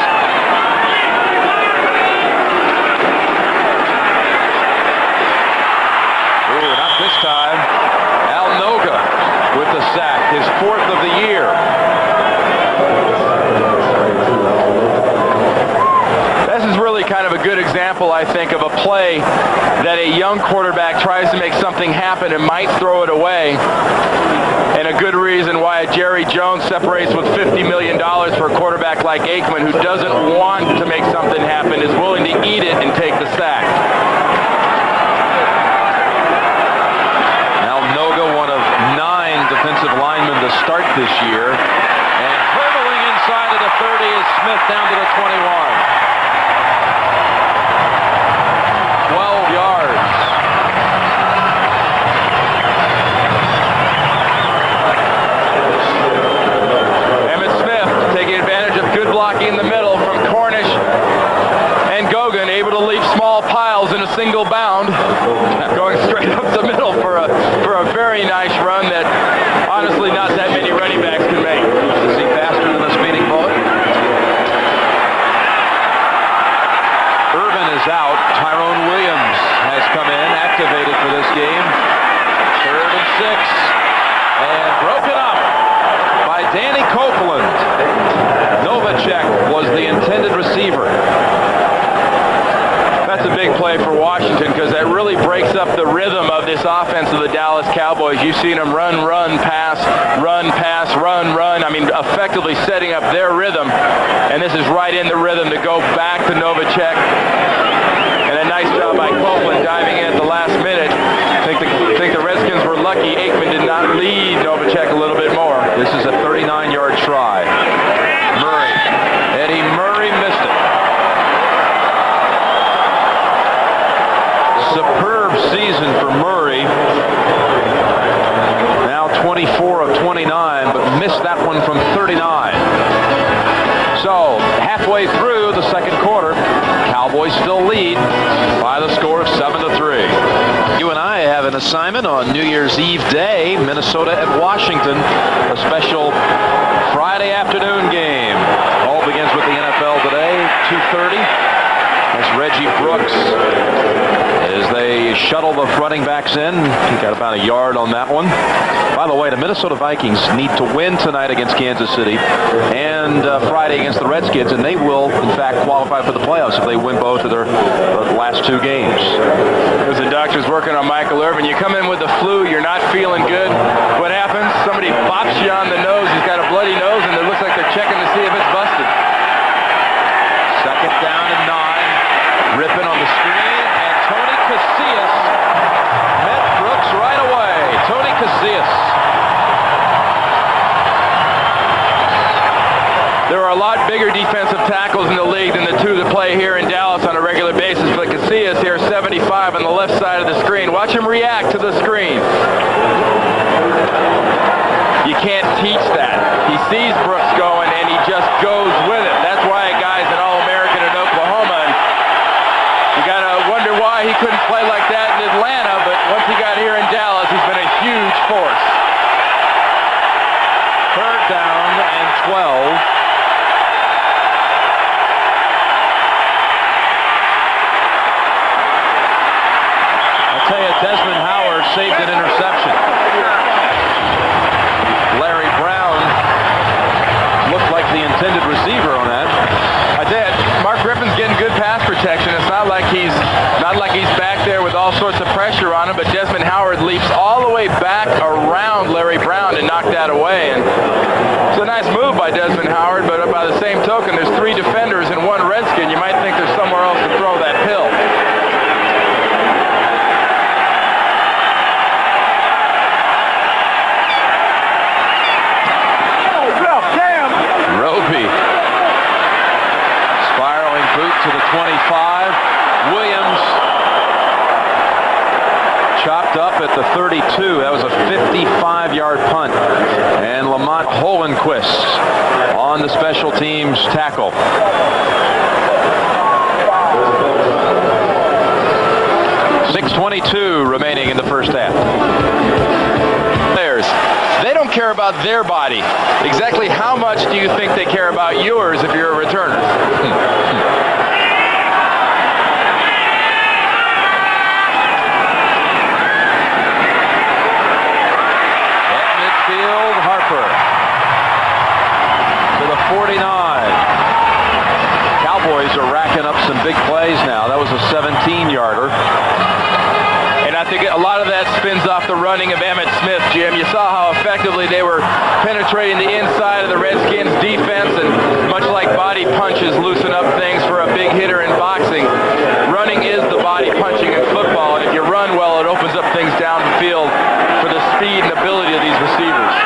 Ooh, not this time. Al Noga with the sack, his fourth of the year. This is really kind of a good example, I think, of a play that a young quarterback tries to make something happen and might throw it away. And a good reason why Jerry Jones separates with $50 million for a quarterback like Aikman, who doesn't want to make something happen, is willing to eat it and take the sack. Al Noga, one of 9 defensive linemen to start this year. And hurtling inside of the 30 is Smith down to the 21. 12 yards. Emmitt Smith taking advantage of good blocking in the middle from Cornish and Gogan, able to leave small piles in a single bound, going straight up the middle for a very nice run that honestly not that many running backs can make. Is he faster than a speeding bullet? Irvin is out. Tyrone Williams has come in, activated for this game. 3rd and 6. And broken up by Danny Copeland. Novacek was the intended receiver. That's a big play for Washington, because that really breaks up the rhythm of this offense of the Dallas Cowboys. You've seen them run, pass, run, run. I mean, effectively setting up their rhythm. And this is right in the rhythm to go back to Novacek. And a nice job by Copeland diving in at the last minute. I think the Redskins were lucky Aikman did not lead Novacek a little bit more. This is a 39-yard try. Murray. Eddie Murray missed it. Superb season for Murray. Now 24 of 29, but missed that one from 39. So, halfway through the second quarter, Cowboys still lead by the score of 7-3. You and I have an assignment on New Year's Eve day, Minnesota at Washington, a special Friday afternoon game. All begins with the NFL today, 2:30. As Reggie Brooks, as they shuttle the running backs in. He got about a yard on that one. By the way, the Minnesota Vikings need to win tonight against Kansas City and Friday against the Redskins, and they will, in fact, qualify for the playoffs if they win both of their last 2 games. There's the doctor's working on Michael Irvin. You come in with the flu, you're not feeling good. What happens? Somebody bops you on the nose. He's got a bloody nose, and it looks like they're checking to see if it's busted. Second down and 9. Ripping on the screen, and Tony Casillas met Brooks right away. Tony Casillas. There are a lot bigger defensive tackles in the league than the 2 that play here in Dallas on a regular basis, but see us here, 75 on the left side of the screen. Watch him react to the screen. You can't teach that. He sees Brooks going, and he just goes with it. That's why a guy's an All-American in Oklahoma. And you got to wonder why he couldn't play like that in Atlanta, but once he got here in Dallas, he's been a huge force. Third down and 12. I'll tell you, Desmond Howard saved an interception. Larry Brown looked like the intended receiver on that. I tell you, Mark Griffin's getting good pass protection. It's not like he's back there with all sorts of pressure on him, but Desmond Howard leaps all the way back around Larry Brown to knock that away. And it's a nice move by Desmond Howard, but by the same token, there's 3 defenders and 1 Redskin. You might think there's somewhere else to throw that pill. Roby. Spiraling boot to the 25. Williams chopped up at the 32. That was a 55-yard punt. And Lamont Holenquist on the special teams tackle. .6:22 remaining in the first half. They don't care about their body. Exactly how much do you think they care about yours if you're a returner? At midfield, Harper to the 49. Cowboys are racking up some big plays now. That was a 17-yarder. And I think a lot of that spins off the running of Emmitt Smith, Jim. You saw how effectively they were penetrating the inside of the Redskins defense, and much like body punches loosen up things for a big hitter in boxing, running is the body punching in football, and if you run well, it opens up things down the field for the speed and ability of these receivers.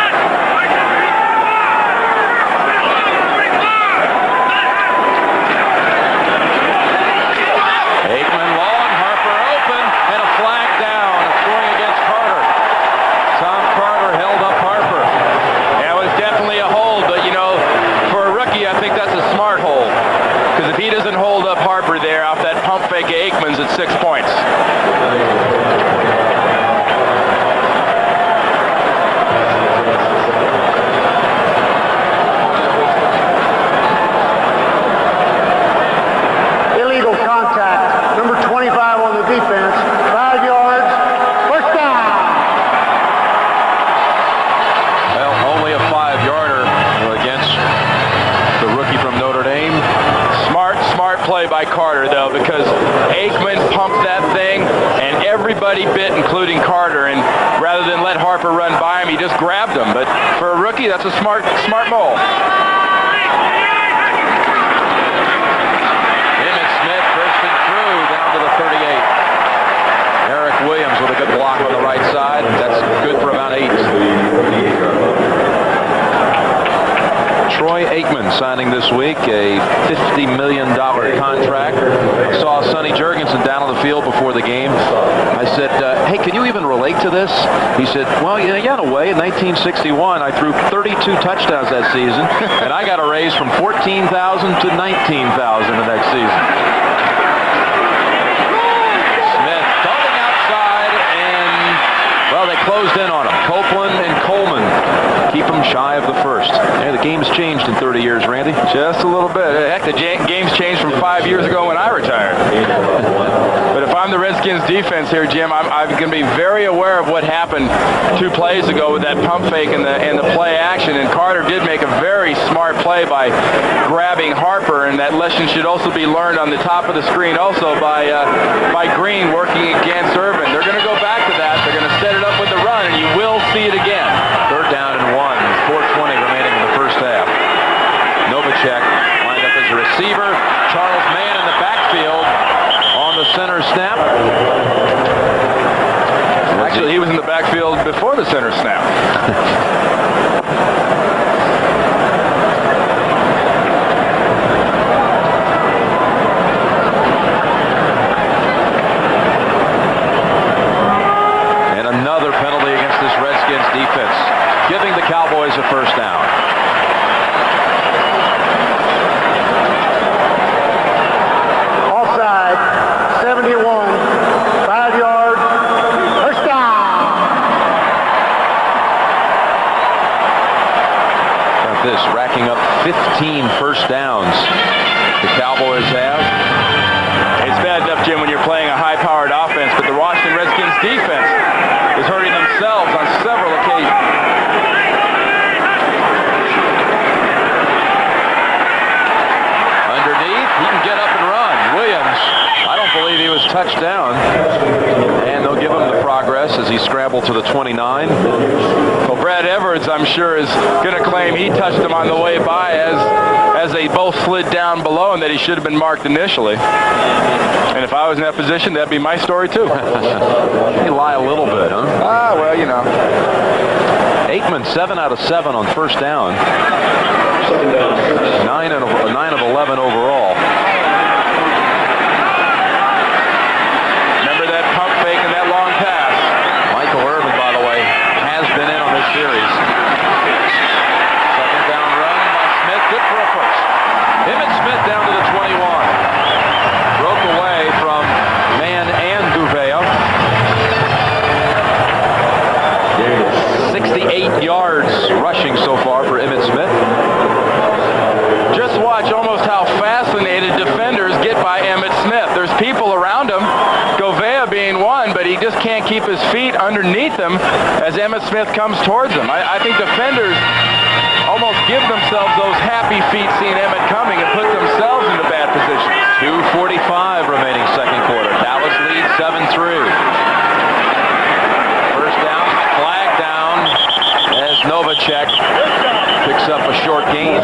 Aikman's at 6 points. Illegal contact. Number 25 on the defense. 5 yards. First down. Well, only a 5-yarder against the rookie from Notre Dame. Smart play by Carter, though, because Aikman pumped that thing, and everybody bit, including Carter. And rather than let Harper run by him, he just grabbed him. But for a rookie, that's a smart move. Emmitt Smith bursting through down to the 38. Eric Williams with a good block on the right side. That's good for about 8. Troy Aikman signing this week a $50 million contract. Saw Sonny Jurgensen down on the field before the game. I said, hey, can you even relate to this? He said, well, yeah, in a way. In 1961, I threw 32 touchdowns that season, and I got a raise from 14,000 to 19,000 the next season. Smith darting outside, and, well, they closed in on him. Copeland and Coleman keep him shy of the first. Yeah, the game's changed in 30 years, Randy. Just a little bit. Heck, the game's changed from 5 years ago when I retired. But if I'm the Redskins defense here, Jim, I'm going to be very aware of what happened 2 plays ago with that pump fake and the play action. And Carter did make a very smart play by grabbing Harper, and that lesson should also be learned on the top of the screen also by Green working against Irvin. They're going to go back to that. They're going to set it up with the run, and you will see it again. Third down and 1, 4:20 remaining in the first half. Novacek lined up as a receiver. Charles Mann in the backfield on the center snap. Actually, he was in the backfield before the center snap. 15 first downs the Cowboys have. It's bad enough, Jim, when you're playing a high-powered offense, but the Washington Redskins defense is hurting themselves on several occasions. Underneath, he can get up and run. Williams, I don't believe he was touched down. And they'll give him the progress as he scrambled to the 29. Well, Brad Edwards, I'm sure, is going to claim he touched him on the way by as they both slid down below and that he should have been marked initially. And if I was in that position, that'd be my story, too. He lie a little bit, huh? Ah, well, you know. Aikman, 7 out of 7 on first down. 9 of 11 overall. Remember that pump fake and that long pass. Michael Irvin, by the way, has been in on this series. Second down run by Smith. Good for a first. Emmitt Smith down to the 21. Broke away from Mann and Gouveia. 68 yards rushing so far for Emmitt Smith. Just watch almost how fascinated defenders get by Emmitt Smith. There's people around him, Gouveia being one, but he just can't keep his feet underneath him as Emmitt Smith comes towards him. I think defenders almost give themselves those happy feet seeing Emmitt coming and put themselves into bad positions. 2:45 remaining second quarter. Dallas leads 7-3. First down, flag down as Novacek picks up a short gain.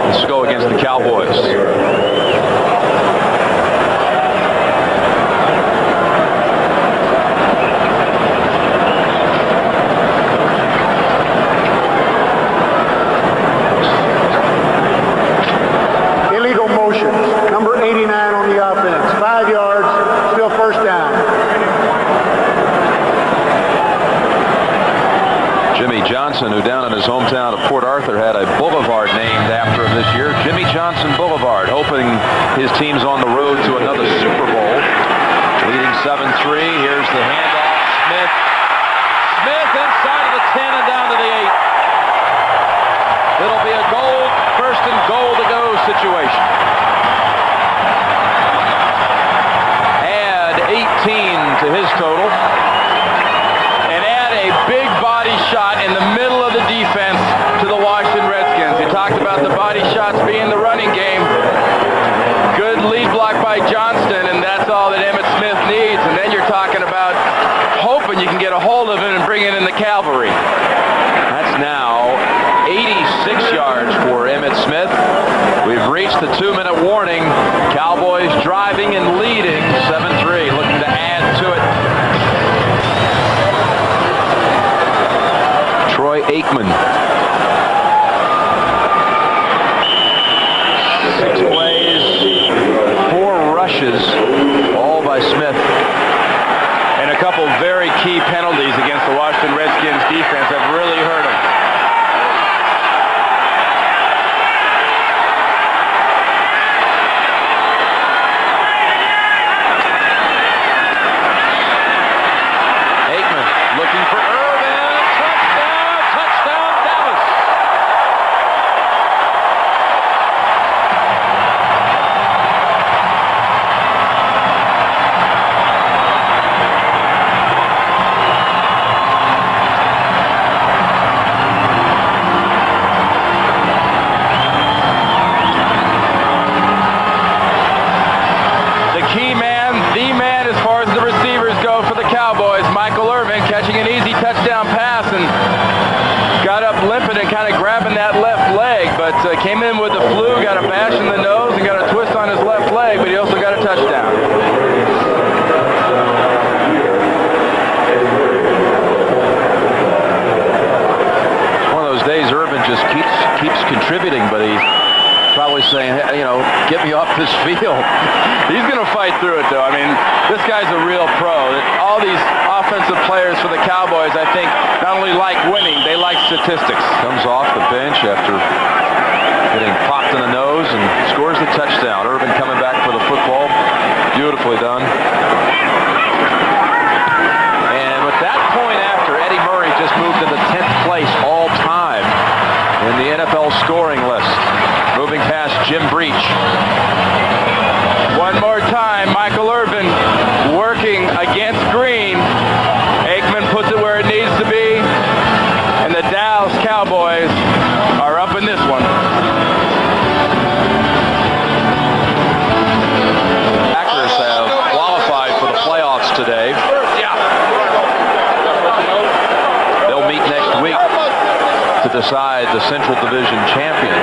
Let's go against the Cowboys. Illegal motion. Number 89 on the offense. 5 yards. Still first down. Jimmy Johnson, who down in his hometown of Port Arthur had a boulevard named after him this year. Jimmy Johnson Boulevard, hoping his team's on the road to another Super Bowl. Leading 7-3. Here's the handoff. Smith. Smith inside of the 10 and down to the 8. It'll be a first and goal to go situation. Add 18 to his total. And add a big body shot in the middle of the defense to the Washington Redskins. You talked about the body shots being the running game. Good lead block by Johnston, and that's all that Emmitt Smith needs. And then you're talking about hoping you can get a hold of him and bring it in the cavalry. That's now 86 yards for Emmitt Smith. We've reached the 2-minute warning. Cowboys driving and leading 7-3, looking to add to it. Troy Aikman. 6 plays, 4 rushes, all by Smith. And a couple very key penalties against the Washington Redskins defense have really hurt them. Aikman looking for Irvin. Touchdown, touchdown, Dallas. The man as far as the receivers go for the Cowboys, Michael Irvin, catching an easy touchdown pass and got up limping and kind of grabbing that left leg, but came in with the flu, got a bash in the nose and got a twist on his left leg, but he also got a touchdown. One of those days Irvin just keeps contributing, but he's probably saying, hey, get me off this field. He's going to fight through it, though. I mean, this guy's a real pro. All these offensive players for the Cowboys, I think, not only like winning, they like statistics. Comes off the bench after getting popped in the nose and scores the touchdown. Irvin coming back for the football. Beautifully done. And with that point after NFL scoring list. Moving past Jim Breach. One more time, Michael Irvin working against Green. Aikman puts it where it needs to be, and the Dallas Cowboys are up in this one. Packers have qualified for the playoffs today. They'll meet next week to decide the Central Division champion.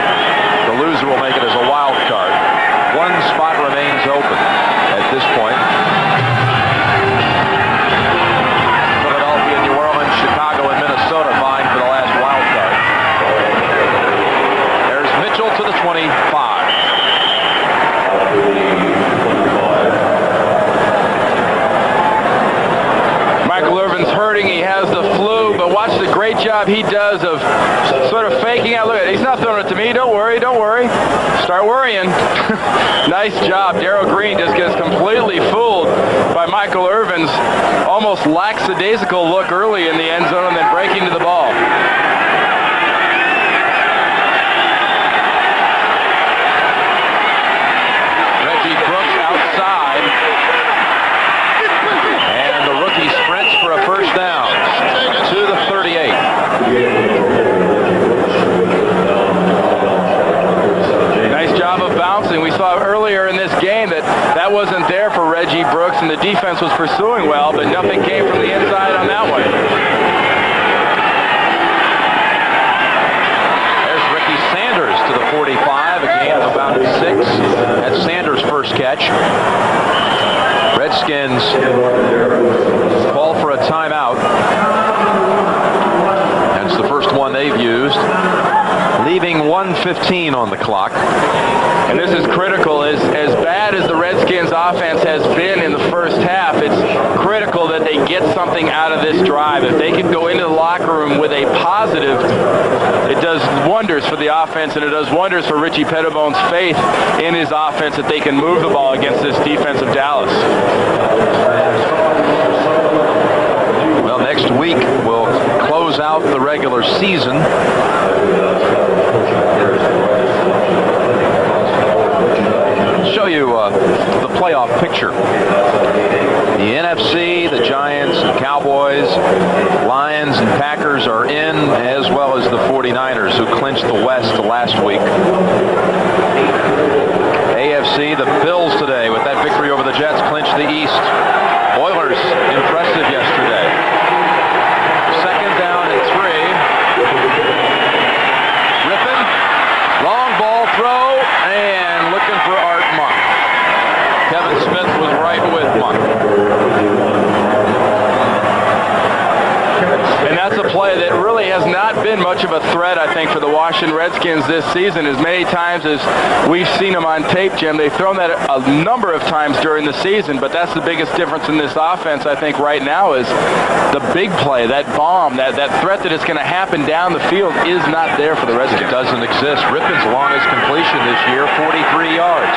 The loser will make it as a wild card. One spot remains open at this point. Philadelphia, New Orleans, Chicago, and Minnesota vying for the last wild card. There's Mitchell to the 25. Michael Irvin's hurting. He has the flu, but watch the great job he does of sort of faking out. Look at it. He's not throwing it to me. Don't worry. Don't worry. Start worrying. Nice job. Darryl Green just gets completely fooled by Michael Irvin's almost lackadaisical look early in the end zone and then breaking to the ball. Reggie Brooks outside. And the rookie sprints for a first down to the 38. Nice job of bouncing. We saw earlier in this game that wasn't there for Reggie Brooks, and the defense was pursuing well, but nothing came from the inside on that one. There's Ricky Sanders to the 45, a gain of about 6. That's Sanders' first catch. Redskins call for a timeout. That's the first one they've used, leaving 1:15 on the clock. And this is critical. As bad as the Redskins offense has been in the first half, it's critical that they get something out of this drive. If they can go into the locker room with a positive, it does wonders for the offense, and it does wonders for Richie Pettibone's faith in his offense that they can move the ball against this defense of Dallas. Well, next week we'll close out the regular season. Show you the playoff picture. The NFC, the Giants, the Cowboys, Lions, and Packers are in, as well as the 49ers, who clinched the West last week. AFC, the Bills today, with that victory over the Jets, clinched the East. Oilers, impressive yesterday. Second down and 3. Rippon, long ball throw, and looking for Art Monk. Kevin Smith was right with Monk. And that's a play that really has not been much of a threat, I think, for the Washington Redskins this season. As many times as we've seen them on tape, Jim, they've thrown that a number of times during the season, but that's the biggest difference in this offense, I think, right now is the big play, that bomb, that threat that is going to happen down the field is not there for the Redskins. It doesn't exist. Rippon's longest completion this year, 43 yards.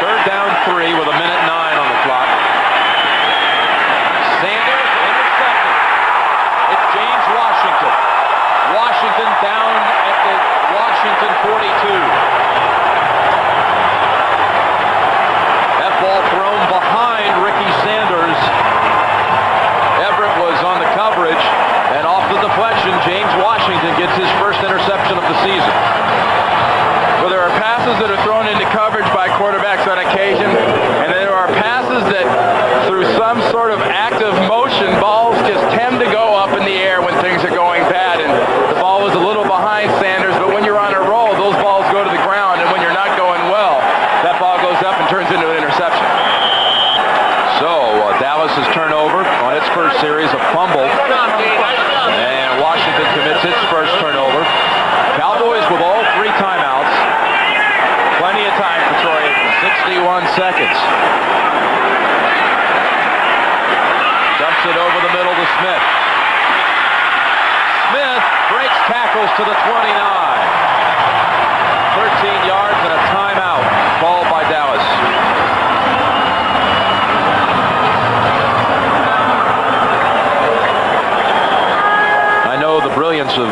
Third down 3 with 1:09 on the clock. Sanders intercepted. It's James Washington. Washington down at the Washington 42. That ball thrown behind Ricky Sanders. Everett was on the coverage, and off the deflection, James Washington gets his first interception of the season. Well, there are passes that are thrown into coverage by quarterbacks on occasion, and there are passes that, through some sort of active motion, balls just tend to go up in the air when things are going bad, and the ball was a little behind Sanders, but when you're on a roll, those balls go to the ground, and when you're not going well, that ball goes up and turns into an interception. So, Dallas's turnover on its first series, a fumble, and Washington commits its first turnover. Cowboys with all 3 timeouts. Plenty of time for Troy, 61 seconds. Dumps it over the middle to Smith. Smith breaks tackles to the 29. 13 yards and a timeout called by Dallas. I know the brilliance of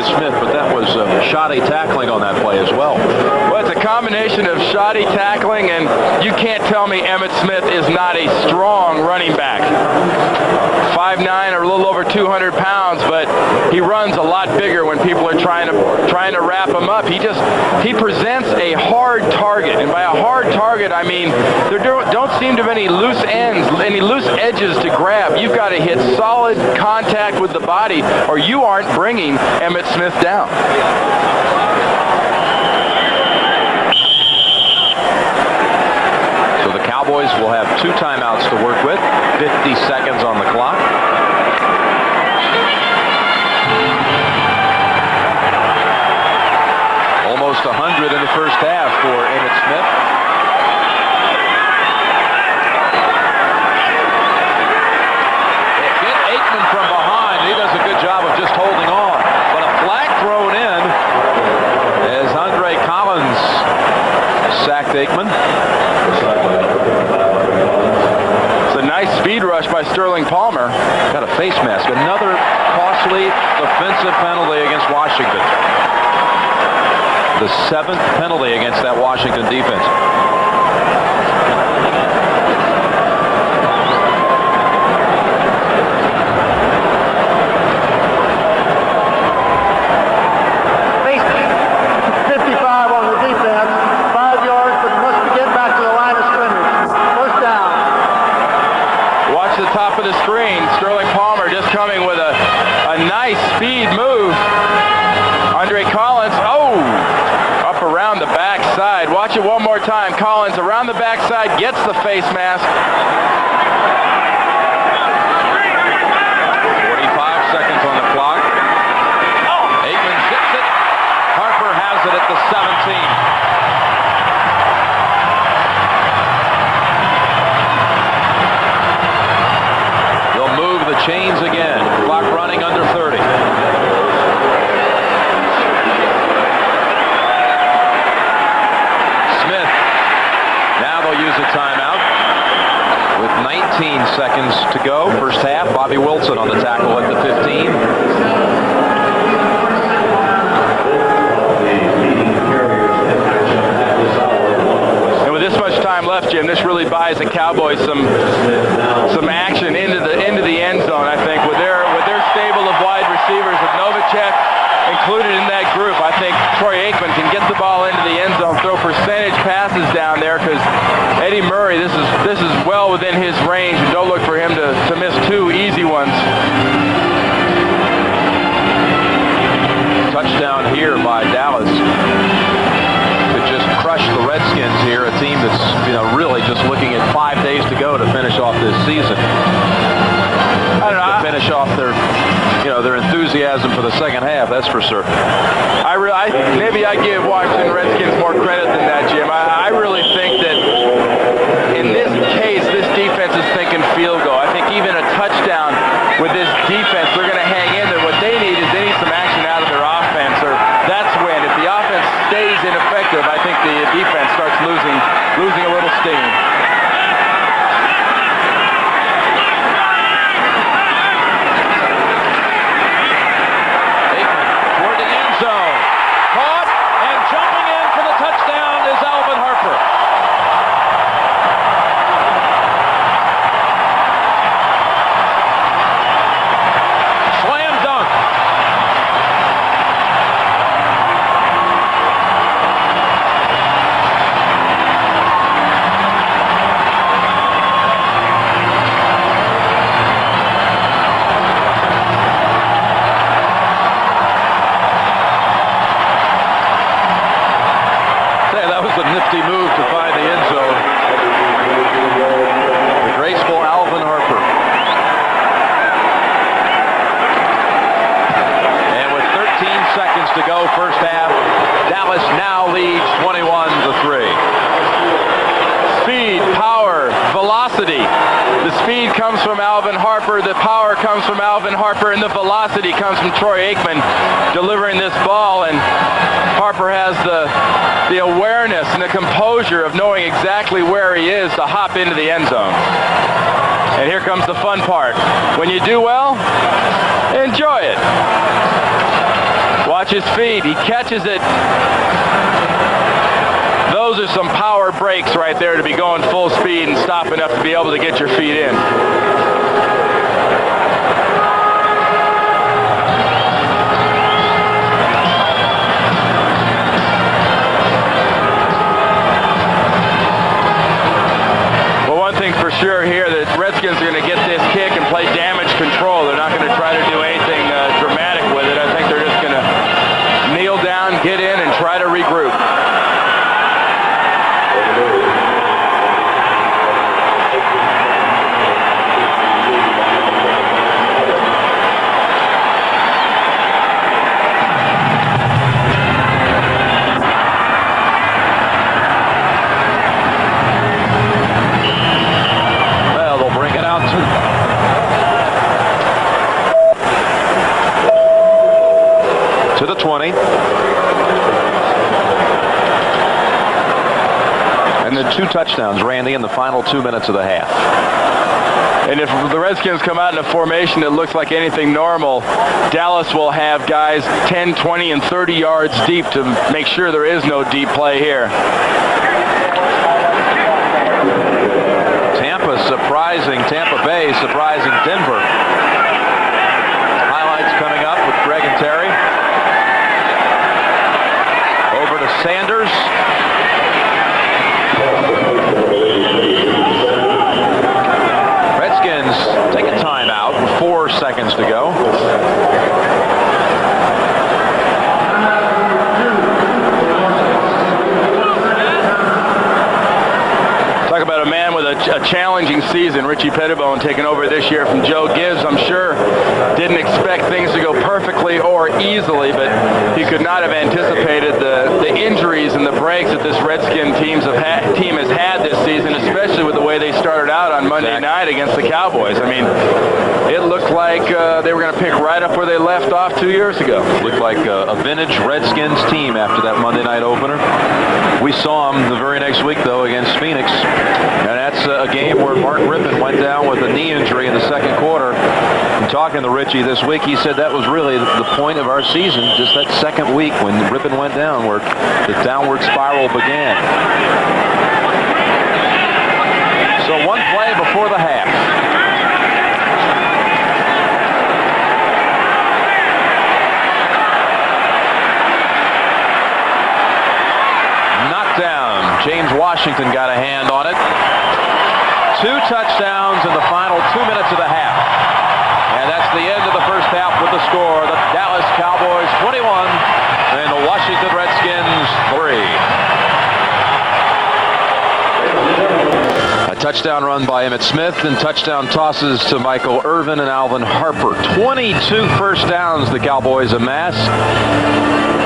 Emmitt Smith, but that was shoddy tackling on that play as well. Well, it's a combination of shoddy tackling, and you can't tell me Emmitt Smith is not a strong running back. 5'9", or a little over 200 pounds, but he runs a lot bigger when people are trying to wrap him up. He presents a hard target, and by a hard target, I mean there don't seem to be any loose ends, any loose edges to grab. You've got to hit solid contact with the body, or you aren't bringing Emmitt Smith down. So the Cowboys will have 2 timeouts to work with, 50 seconds on the clock. Almost 100 in the first half for Emmitt Smith. Get Aikman from behind. He does a good job of just holding on. But a flag thrown in as Andre Collins sacked Aikman. It's a nice speed rush by Sterling Palmer. Got a face mask. Another costly defensive penalty against Washington. The 7th penalty against that Washington defense. Face 55 on the defense. 5 yards, but must be getting back to the line of scrimmage. First down. Watch the top of the screen. Sterling Palmer just coming with a nice speed move. Andre Collins, up around the backside. Watch it one more time. Collins around the backside, gets the face mask. 45 seconds on the clock. Aikman zips it. Harper has it at the 17. They'll move the chains again. Clock running under 30. Use a timeout with 19 seconds to go. First half. Bobby Wilson on the tackle at the 15. And with this much time left, Jim, this really buys the Cowboys some action into the end zone. I think with their stable of wide receivers, with Novacek included in that group, I think Troy Aikman can get the ball into the end zone, throw percentage passes down there, because Eddie Murray, this is well within his range, and don't look for him to miss 2 easy ones. Touchdown here by Dallas to just crush the Redskins here, a team that's really just looking at 5 days to go to finish off this season. I don't know. To finish off their enthusiasm for the second half, that's for certain. Maybe I give Washington Redskins more credit than that, Jim. I really think that in this case, this defense is thinking field goal. I think even a touchdown with this defense, they're going to hang in there. What they need is some action out of their offense, or that's when. If the offense stays ineffective, I think the defense starts losing a little steam. Nifty move to find the end zone. The graceful Alvin Harper. And with 13 seconds to go, first half, Dallas now leads 21-3. Speed, power, velocity. The speed comes from Alvin Harper, the power comes from Alvin Harper, and the velocity comes from Troy Aikman delivering this ball. And Harper has the awareness and the composure of knowing exactly where he is to hop into the end zone. And here comes the fun part. When you do well, enjoy it. Watch Watch his feet. He catches it. Those are some power brakes right there to be going full speed and stop enough to be able to get your feet in. Well, one thing's for sure here, the Redskins are going to get this kick and play damage control. They're not going to try to do anything dramatic with it. I think they're just going to kneel down, get in, and try to regroup. Well, they'll bring it out to the 20. And then 2 touchdowns, Randy, in the final 2 minutes of the half. And if the Redskins come out in a formation that looks like anything normal, Dallas will have guys 10, 20, and 30 yards deep to make sure there is no deep play here. Tampa Bay surprising Denver. Highlights coming up with Greg and Terry. Over to Sanders. Redskins take a timeout with 4 seconds to go. Talk about a man with a challenging season. Richie Pettibone taking over this year from Joe Gibbs. I'm sure didn't expect things to go perfectly or easily, but he could not have anticipated the injuries and the breaks that this Redskin team has had this season, especially with the way they started out on Monday night against the Cowboys. I mean, it looked like they were going to pick right up where they left off 2 years ago. Looked like a vintage Redskins team after that Monday night opener. We saw them the very next week, though, against Phoenix. And that's a game where Mark Rippon went down with a knee injury in the second quarter. And talking to Richie this week, he said that was really the point of our season, just that second week when Rippon went down, where the downward spiral began. So 1 play before the half. Knockdown. James Washington got a hand on it. 2 touchdowns in the final 2 minutes of the half. And that's the end of the first half with the score. The Dallas Cowboys 21 and the Washington Redskins 3. A touchdown run by Emmitt Smith and touchdown tosses to Michael Irvin and Alvin Harper. 22 first downs the Cowboys amass.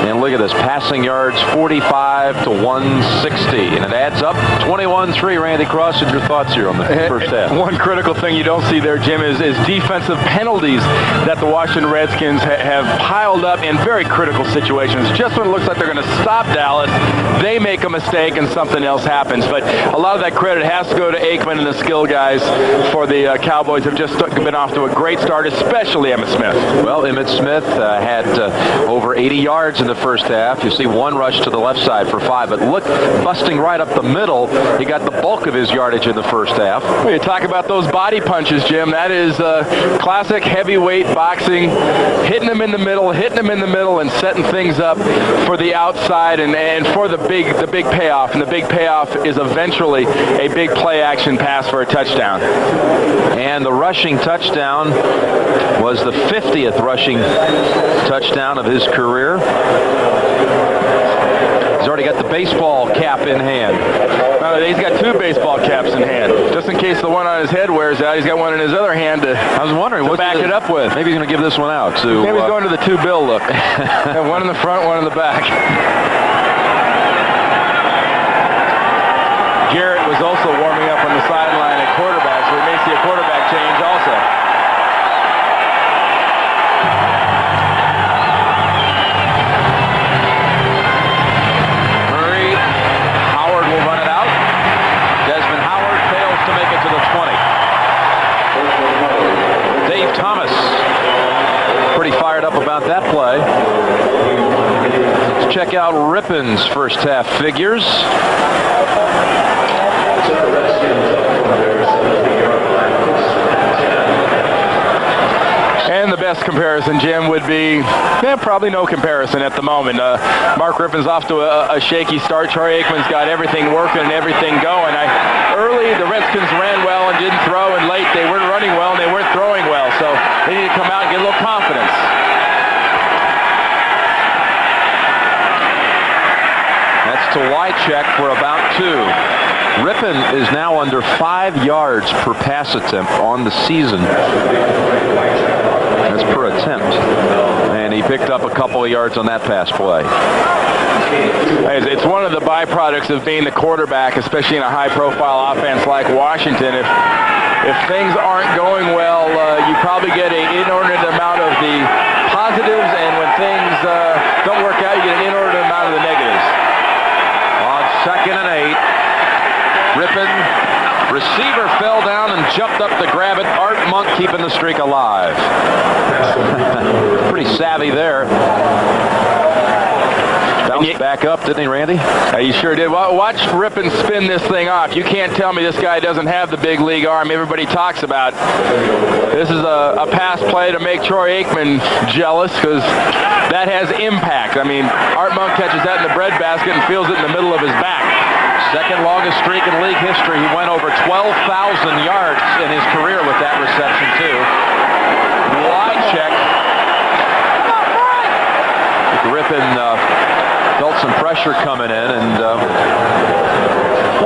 And look at this, passing yards 45 to 160, and it adds up 21-3. Randy Cross, and your thoughts here on the first half? One critical thing you don't see there, Jim, is defensive penalties that the Washington Redskins have piled up in very critical situations. Just when it looks like they're going to stop Dallas, they make a mistake and something else happens. But a lot of that credit has to go to Aikman and the skill guys for the Cowboys have just been off to a great start, especially Emmitt Smith. Well, Emmitt Smith had over 80 yards in the first half. You see 1 rush to the left side for 5, but look, busting right up the middle, he got the bulk of his yardage in the first half. Well, you talk about those body punches, Jim. That is classic heavyweight boxing, hitting them in the middle, and setting things up for the outside and for the big payoff. And the big payoff is eventually a big play action pass for a touchdown. And the rushing touchdown was the 50th rushing touchdown of his career. He's already got the baseball cap in hand. He's got 2 baseball caps in hand. Just in case the one on his head wears out, he's got one in his other hand to back it up with. Maybe he's going to give this one out. Maybe he's going to the 2-bill look. One in the front, one in the back. Garrett was also warming up on the sideline at quarterback, so we may see a quarterback change also. Thomas, pretty fired up about that play. Let's check out Rippon's first half figures. And the best comparison, Jim, would be probably no comparison at the moment. Mark Rippon's off to a shaky start. Troy Aikman's got everything working and everything going. Early, the Redskins ran well and didn't throw, and late, they weren't running well and they weren't throwing well. So they need to come out and get a little confidence. That's to Wycheck for about 2. Rippon is now under 5 yards per pass attempt on the season. That's per attempt. And he picked up a couple of yards on that pass play. It's one of the byproducts of being the quarterback, especially in a high-profile offense like Washington. If things aren't going well, you probably get an inordinate amount of the positives, and when things don't work out, you get an inordinate amount of the negatives. On 2nd and 8. Rippon, receiver fell down and jumped up to grab it. Art Monk keeping the streak alive. Pretty savvy there. Bounced back up, didn't he, Randy? He sure did. Well, watch Rippon spin this thing off. You can't tell me this guy doesn't have the big league arm everybody talks about. This is a pass play to make Troy Aikman jealous, because that has impact. I mean, Art Monk catches that in the breadbasket and feels it in the middle of his back. Second longest streak in league history. He went over 12,000 yards in his career with that reception, too. Wycheck. Rippon felt some pressure coming in, and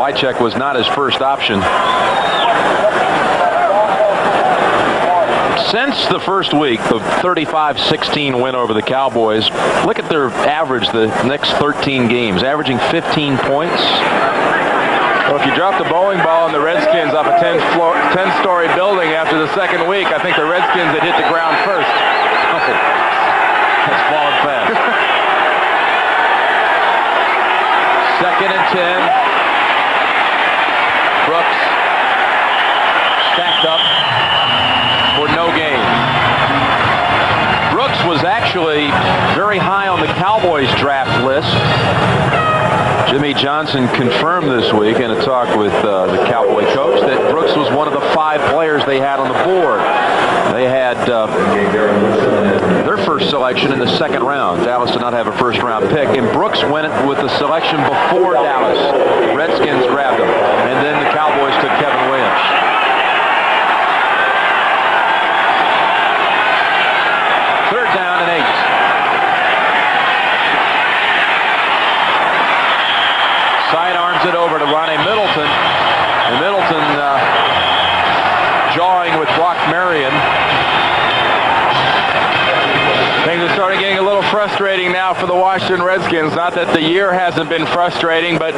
Wycheck was not his first option. Since the first week, the 35-16 win over the Cowboys, look at their average the next 13 games, averaging 15 points. Well, if you drop the bowling ball on the Redskins off a 10-story building after the second week, I think the Redskins had hit the ground first. Oh, that's falling fast. 2nd and 10. Brooks stacked up for no gain. Brooks was actually very high on the Cowboys draft list. Jimmy Johnson confirmed this week in a talk with the Cowboy coach that Brooks was one of the 5 players they had on the board. They had their first selection in the 2nd round. Dallas did not have a first-round pick, and Brooks went with the selection before Dallas. The Redskins grabbed him, and then the Cowboys took Kevin Williams. Third down and 8. Sidearms it over to Ronnie Middleton. And Middleton jawing with Brock Marion. Things are starting getting a little frustrating now for the Washington Redskins. Not that the year hasn't been frustrating, but,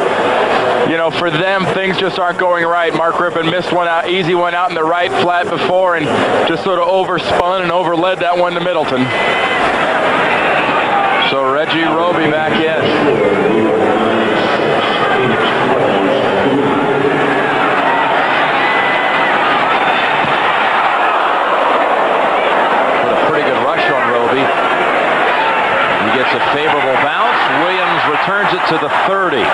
you know, for them, things just aren't going right. Mark Rippon missed one out, easy one out in the right flat before, and just sort of overspun and overled that one to Middleton. So Reggie Roby back in. Gets a favorable bounce. Williams returns it to the 30.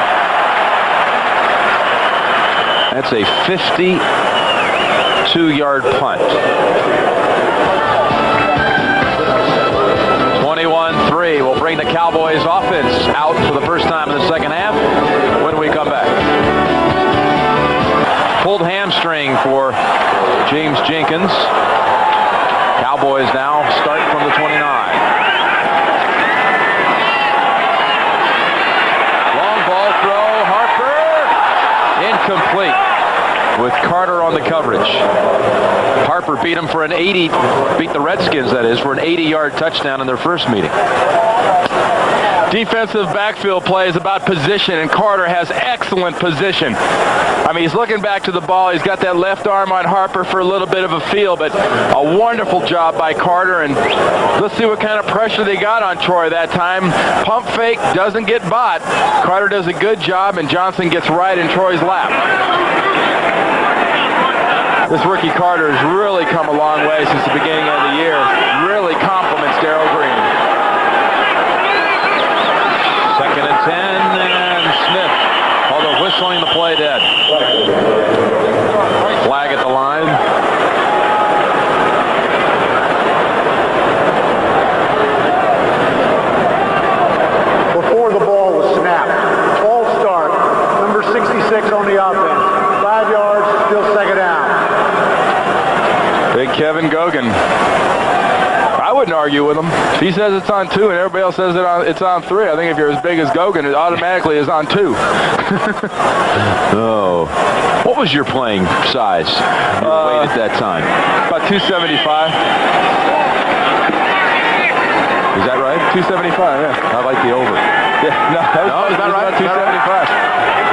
That's a 52-yard punt. 21-3 will bring the Cowboys offense out for the first time in the second half when we come back. Pulled hamstring for James Jenkins. Cowboys now start from the 29. Incomplete with Carter on the coverage. Harper beat him for an 80, beat the Redskins, that is, for an 80-yard touchdown in their first meeting. Defensive backfield play is about position, and Carter has excellent position. I mean, he's looking back to the ball. He's got that left arm on Harper for a little bit of a feel, but a wonderful job by Carter. And let's see what kind of pressure they got on Troy that time. Pump fake doesn't get bought. Carter does a good job, and Johnson gets right in Troy's lap. This rookie Carter has really come a long way since the beginning of the year. Really compliments Darryl Green. wouldn't argue with him. If he says it's on 2 and everybody else says it's on 3, I think if you're as big as Gogan, it automatically is on 2. Oh. What was your playing size? Your weight at that time? About 275. Is that right? 275, yeah. I like the over. Yeah, no, Is that right? 275.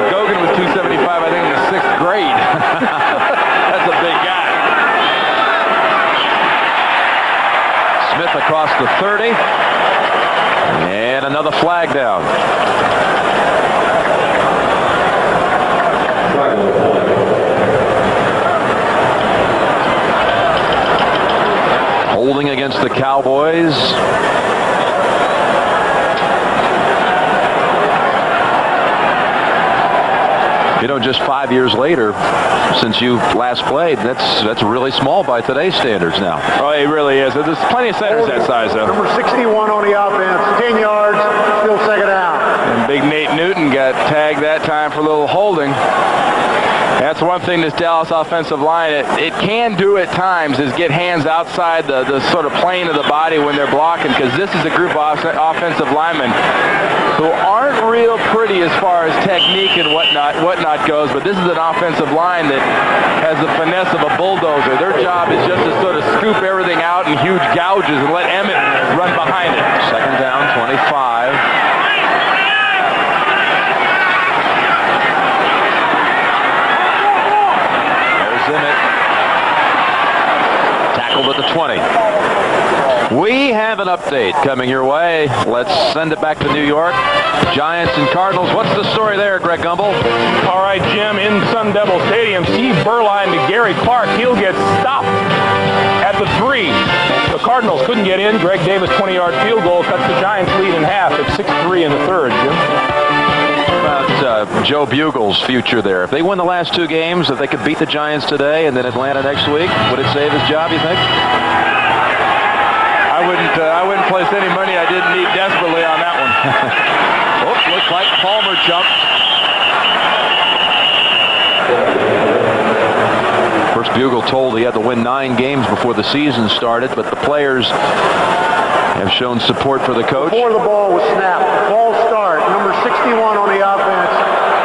Gogan was 275, I think, in the 6th grade. That's a big guy. Smith across the 30. And another flag down. Holding against the Cowboys. You know, just 5 years later, since you last played, that's really small by today's standards now. Oh, it really is. There's plenty of centers that size, though. Number 61 on the offense, 10 yards, still second down. And big Nate Newton got tagged that time for a little holding. That's one thing this Dallas offensive line, it can do at times, is get hands outside the sort of plane of the body when they're blocking, because this is a group of offensive linemen who aren't real pretty as far as technique and whatnot goes, but this is an offensive line that has the finesse of a bulldozer. Their job is just to sort of scoop everything out in huge gouges and let Emmett run behind it. Second down, 25. Tackled at the 20. We have an update coming your way. Let's send it back to New York. Giants and Cardinals. What's the story there, Greg Gumbel? All right, Jim, in Sun Devil Stadium, Steve Berline to Gary Clark. He'll get stopped at the 3. The Cardinals couldn't get in. Greg Davis' 20-yard field goal cuts the Giants' lead in half at 6-3 in the 3rd, Jim. About Joe Bugle's future there. If they win the last 2 games, if they could beat the Giants today and then Atlanta next week, would it save his job, you think? I wouldn't place any money I didn't need desperately on that one. Oops, looks like Palmer jumped. First Bugle told he had to win 9 games before the season started, but the players have shown support for the coach. Before the ball was snapped, ball start, number 61 on the offense,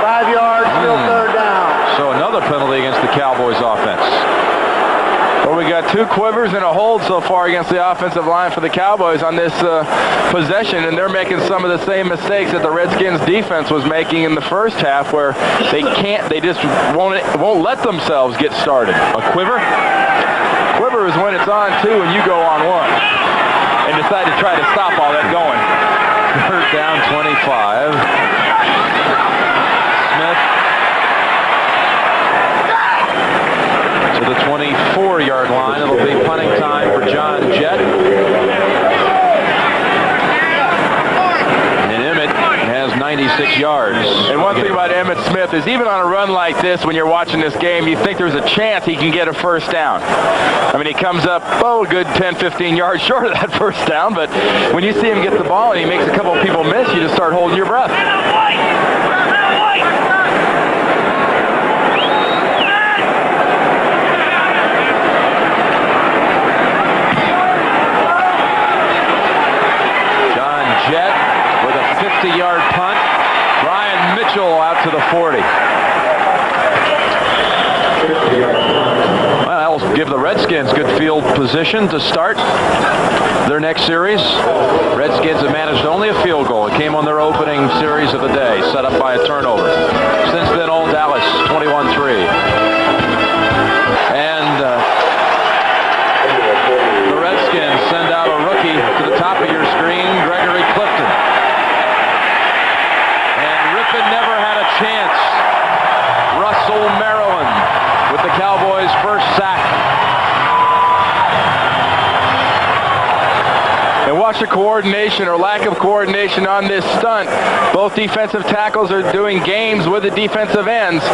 5 yards, still 3rd down. So another penalty against the Cowboys offense. Well, we got 2 quivers and a hold so far against the offensive line for the Cowboys on this possession, and they're making some of the same mistakes that the Redskins defense was making in the first half, where they just won't let themselves get started. A quiver? Quiver is when it's on 2 and you go on 1, and decide to try to stop all that going. Third down, 25. Smith to the 24-yard line. It'll be punting time for John Jett. And Emmett has 96 yards. And one thing about Emmitt Smith is, even on a run like this, when you're watching this game, you think there's a chance he can get a first down. I mean, he comes up, a good 10, 15 yards short of that first down, but when you see him get the ball and he makes a couple of people miss, you just start holding your breath. Jett with a 50-yard punt. Brian Mitchell out to the 40. Well, that'll give the Redskins good field position to start their next series. Redskins have managed only a field goal. It came on their opening series of the day, set up by a turnover. Since then, Old Dallas 21-3. And the Redskins send out a rookie to the top of your screen, Gregory Clifton. And Rippon never had a chance. Russell, Maryland, with the Cowboys' first sack. And watch the coordination or lack of coordination on this stunt. Both defensive tackles are doing games with the defensive ends.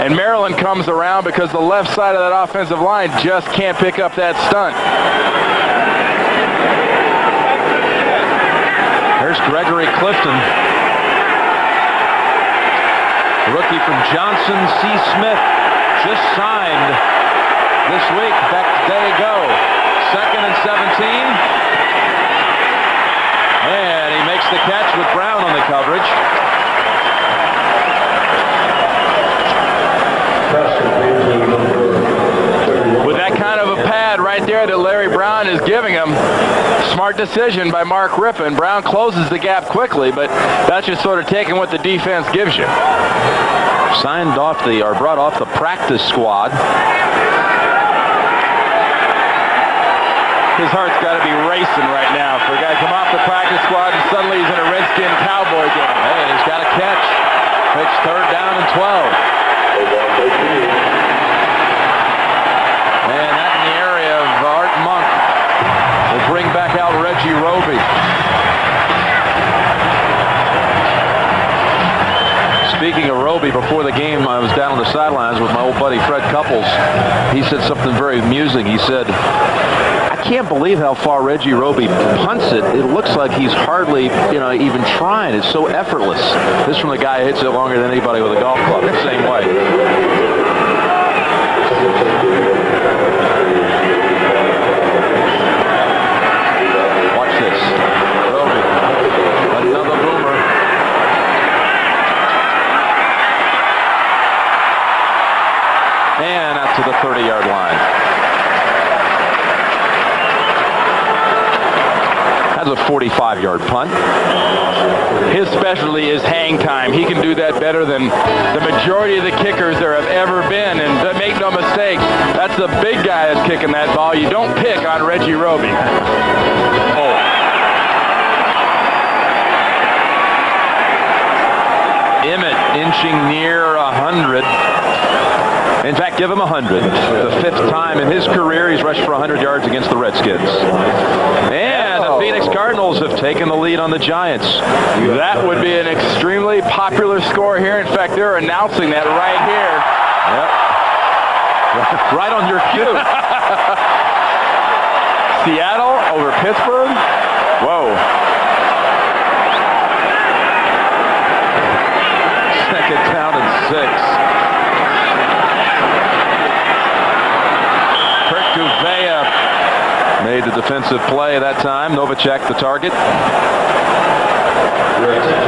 And Maryland comes around because the left side of that offensive line just can't pick up that stunt. There's Gregory Clifton. Rookie from Johnson C. Smith, just signed this week. In fact, a day ago. 2nd and 17. And he makes the catch with Brown on the coverage. With that kind of a pad right there that Larry Brown is giving him, smart decision by Mark Rippon. Brown closes the gap quickly, but that's just sort of taking what the defense gives you. Signed off or brought off the practice squad. His heart's got to be racing right now for a guy to come off the practice squad and suddenly he's in a Redskin Cowboy game. Hey, he's got a catch. Pitch 3rd down and 12. And that in the area of Art Monk will bring back out Reggie Roby. Speaking of Roby, before the game, I was down on the sidelines with my old buddy Fred Couples. He said something very amusing. He said, I can't believe how far Reggie Roby punts it. It looks like he's hardly, even trying. It's so effortless. This from the guy who hits it longer than anybody with a golf club. The same way. Watch this. Roby. Another boomer. And out to the 30-yard line. That's a 45-yard punt. His specialty is hang time. He can do that better than the majority of the kickers there have ever been. And make no mistake, that's the big guy that's kicking that ball. You don't pick on Reggie Roby. Oh. Emmett inching near 100. In fact, give him 100. The 5th time in his career he's rushed for 100 yards against the Redskins. And the Phoenix Cardinals have taken the lead on the Giants. That would be an extremely popular score here. In fact, they're announcing that right here. Yep. Right on your cue. Seattle over Pittsburgh. Whoa. 2nd down and 6. Gouveia made the defensive play that time. Novacek the target.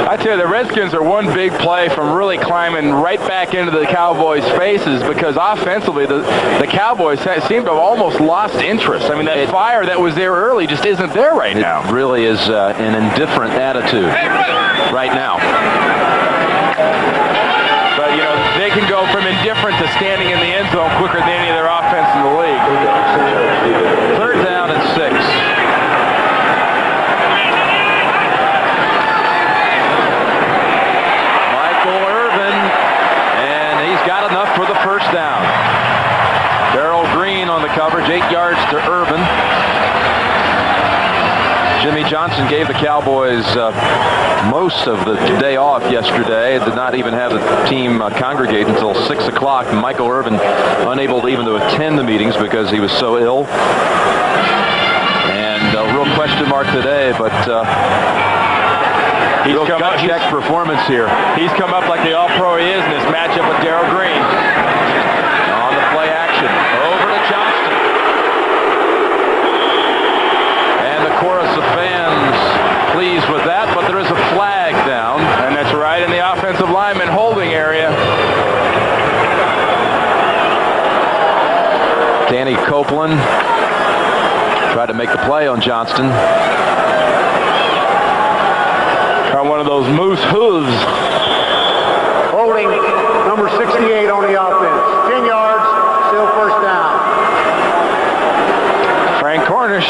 I tell you, the Redskins are one big play from really climbing right back into the Cowboys' faces because offensively the Cowboys seem to have almost lost interest. I mean, that fire that was there early just isn't there right now. It really is an indifferent attitude right now. But, they can go from indifferent to standing in the end zone quicker than any of their offense in the league. 3rd down and 6. Michael Irvin, and he's got enough for the 1st down. Darrell Green on the coverage, 8 yards to Irvin. Jimmy Johnson gave the Cowboys most of the day off yesterday. Did not even have the team congregate until 6 o'clock. Michael Irvin unable even to attend the meetings because he was so ill. And a real question mark today, but He's come up, check performance here. He's come up like the all-pro he is in this matchup with Darrell Green. On the play action, over to Johnston. And the chorus of fans pleased with that, but there is a flag down. And that's right in the offensive lineman holding area. Danny Copeland tried to make the play on Johnston. On one of those moose hooves. Holding number 68 on the offense. 10 yards, still 1st down. Frank Cornish,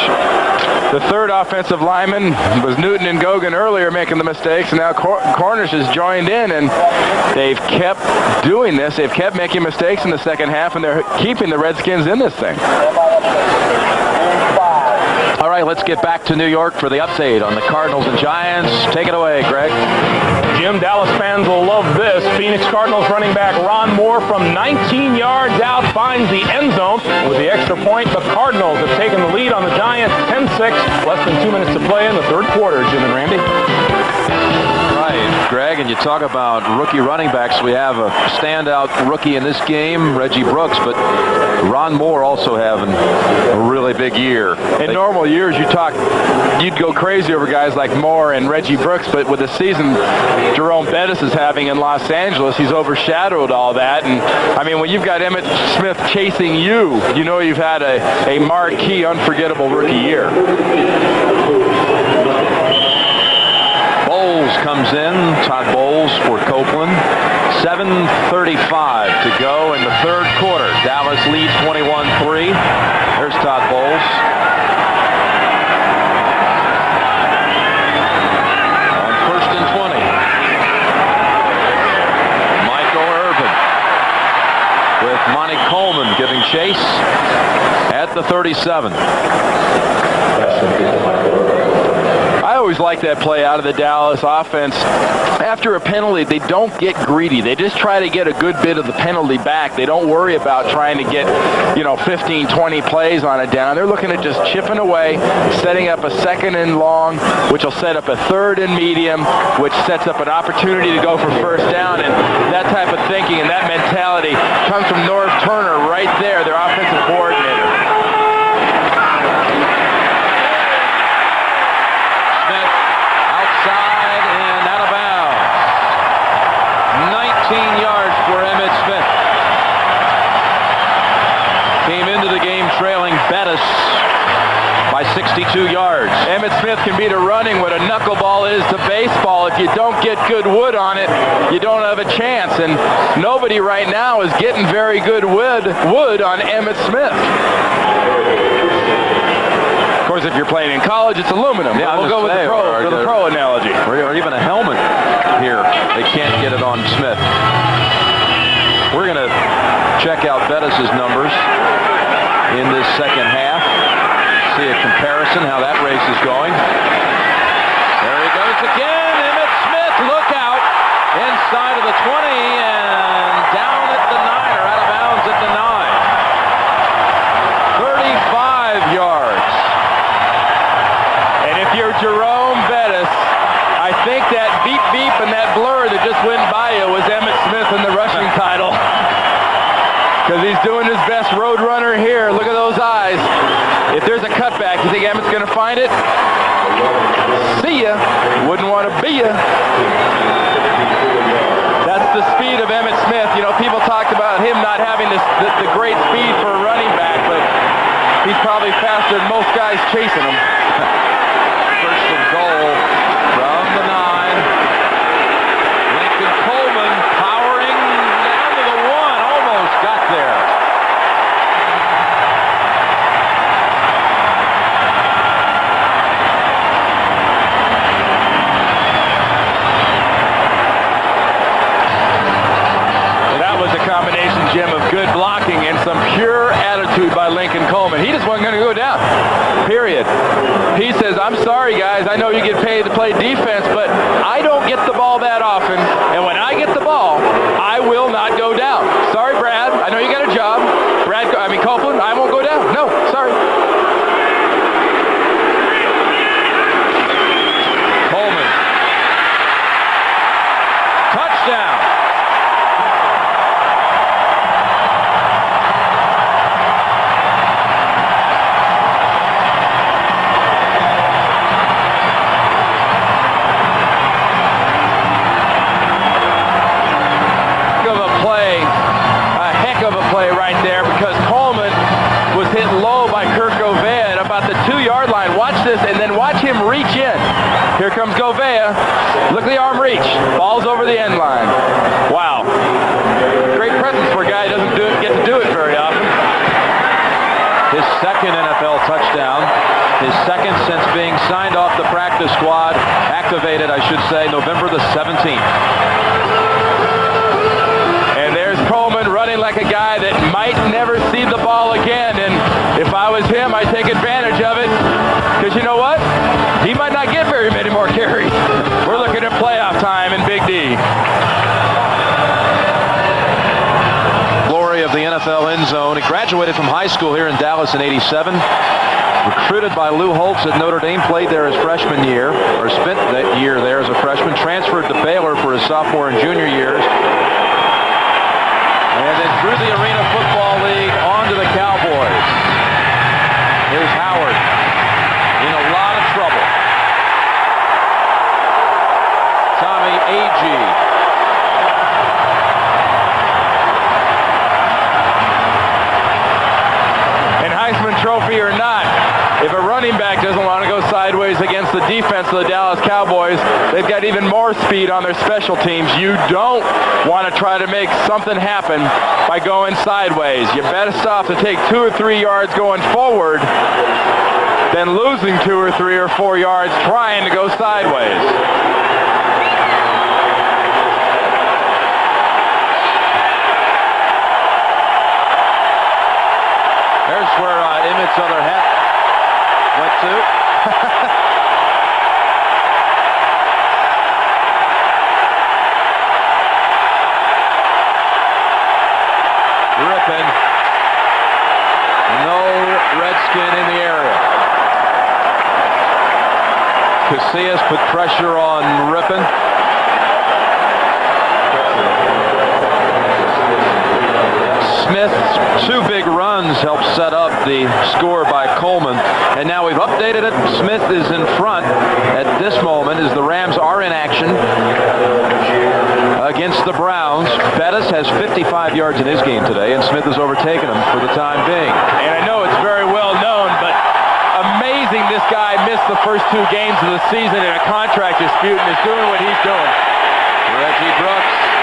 the 3rd offensive lineman, was Newton and Gogan earlier making the mistakes, and now Cornish has joined in, and they've kept doing this. They've kept making mistakes in the second half, and they're keeping the Redskins in this thing. All right, let's get back to New York for the update on the Cardinals and Giants. Take it away, Greg. Jim, Dallas fans will love this. Phoenix Cardinals running back Ron Moore from 19 yards out finds the end zone. With the extra point, the Cardinals have taken the lead on the Giants 10-6. Less than 2 minutes to play in the 3rd quarter, Jim and Randy. right, Greg, and you talk about rookie running backs. We have a standout rookie in this game, Reggie Brooks, but Ron Moore also having a really big year. In normal years, you'd go crazy over guys like Moore and Reggie Brooks, but with the season Jerome Bettis is having in Los Angeles, he's overshadowed all that. And I mean, when you've got Emmitt Smith chasing you, you know you've had a marquee, unforgettable rookie year. Bowles comes in, Todd Bowles for Copeland. 7:35 to go in the third quarter. Dallas leads 21-3. There's Todd Bowles. On 1st and 20. Michael Irvin with Monty Coleman giving chase at the 37. I always like that play out of the Dallas offense. After a penalty, they don't get greedy. They just try to get a good bit of the penalty back. They don't worry about trying to get, 15, 20 plays on it down. They're looking at just chipping away, setting up a second and long, which will set up a third and medium, which sets up an opportunity to go for first down. And that type of thinking and that mentality comes from Norv Turner right there, their offensive coordinator. Outside and out of bounds. 19 yards for Emmitt Smith. Came into the game trailing Bettis by 62 yards. Emmitt Smith can beat a running what a knuckleball is to baseball. If you don't get good wood on it, you don't have a chance. And nobody right now is getting very good wood on Emmitt Smith. Of course, if you're playing in college, it's aluminum. Yeah, we'll go with the pro analogy. Or even a helmet here. They can't get it on Smith. We're going to check out Bettis' numbers in this second half. See a comparison, how that race is going. There he goes again. Emmitt Smith, look out. Inside of the 20 and down at the 9, or out of bounds at the 9. 35 yards. You're Jerome Bettis. I think that beep beep and that blur that just went by you was Emmitt Smith in the rushing title. Because he's doing his best road runner here. Look at those eyes. If there's a cutback, you think Emmitt's going to find it? See ya. Wouldn't want to be ya. That's the speed of Emmitt Smith. People talked about him not having the great speed for a running back, but he's probably faster than most guys chasing him. First and goal from the 9. Lincoln Coleman powering down to the 1. Almost got there. That was a combination, Jim, of good blocking and some pure attitude by Lincoln Coleman. He just wasn't going to go down. Period. He says, I'm sorry, guys. I know you get paid to play defense, but I don't get the ball that often. And when I get the ball, I will not go down. Sorry, Brad. I know you got a job. Copeland, I won't go down. No, sorry. Coleman. Touchdown. And then watch him reach in. Here comes Govea. Look at the arm reach. Ball's over the end line. Wow. Great presence for a guy who doesn't get to do it very often. His second NFL touchdown. His second since being signed off the practice squad. Activated, I should say, November the 17th. And there's Coleman running like a guy that might never see the ball again. And if I was him, I'd take advantage of it. Because you know what? He might not get very many more carries. We're looking at playoff time in Big D. Glory of the NFL end zone. He graduated from high school here in Dallas in '87. recruited by Lou Holtz at Notre Dame, played there his freshman year, or spent that year there as a freshman, transferred to Baylor for his sophomore and junior years, and then through the Arena Football League on to the Cowboys. Here's Howard in a lot of trouble. Tommy Agee. Trophy or not, if a running back doesn't want to go sideways against the defense of the Dallas Cowboys, they've got even more speed on their special teams. You don't want to try to make something happen by going sideways. You're best off to take 2 or 3 yards going forward than losing 2 or 3 or 4 yards trying to go sideways. There's where Emmett's other hat went to. Rippon. No Redskin in the area. Casillas put pressure on Rippon. Smith's 2 big runs helped set up the score by Coleman. And now we've updated it. Smith is in front at this moment as the Rams are in action against the Browns. Bettis has 55 yards in his game today, and Smith has overtaken him for the time being. And I know it's very well known, but amazing this guy missed the first 2 games of the season in a contract dispute and is doing what he's doing. Reggie Brooks.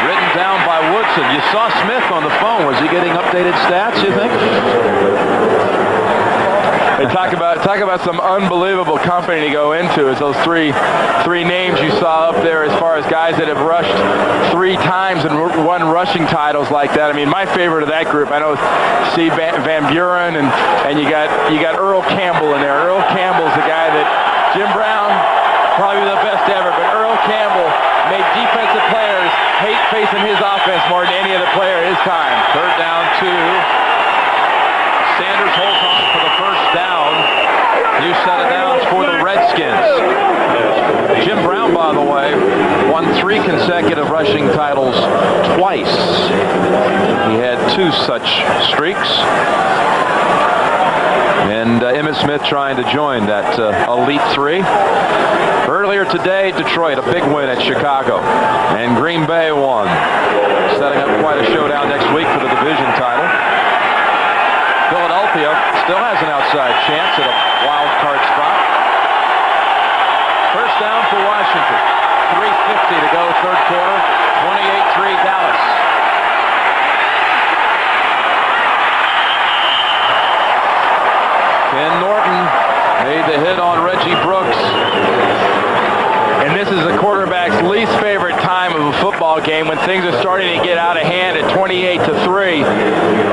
Ridden down by Woodson. You saw Smith on the phone. Was he getting updated stats, you think? Hey, talk about some unbelievable company to go into. Is those three names you saw up there as far as guys that have rushed 3 times and won rushing titles like that. I mean, my favorite of that group, I know Steve Van Buren and you got Earl Campbell in there. Earl Campbell's the guy that Jim Brown, probably the best ever, but Earl Campbell made defensive players hate facing his offense more than any other player at his time. 3rd down 2. Sanders holds on for the first down. New set of downs for the Redskins. Jim Brown, by the way, won 3 consecutive rushing titles twice. He had 2 such streaks. And Emmitt Smith trying to join that Elite 3. Earlier today, Detroit, a big win at Chicago. And Green Bay won. Setting up quite a showdown next week for the division title. Philadelphia still has an outside chance at a wild card spot. First down for Washington. 3:50 to go, 3rd quarter. 28-3 Dallas. Ken Norton made the hit on Reggie Brooks. And this is the quarterback's least favorite time of a football game, when things are starting to get out of hand at 28-3,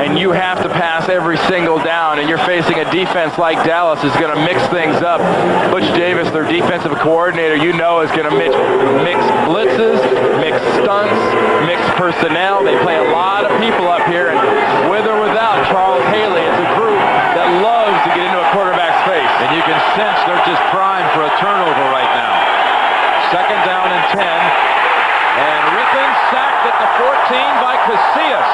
and you have to pass every single down, and you're facing a defense like Dallas is going to mix things up. Butch Davis, their defensive coordinator, you know, is going to mix blitzes, mix stunts, mix personnel. They play a lot of people up here, and with or without Charles Haley, it's a group that loves to get into a quarterback's face. And you can sense they're just primed for a turnover right now. 2nd down and 10. And Rippon sacked at the 14 by Casillas.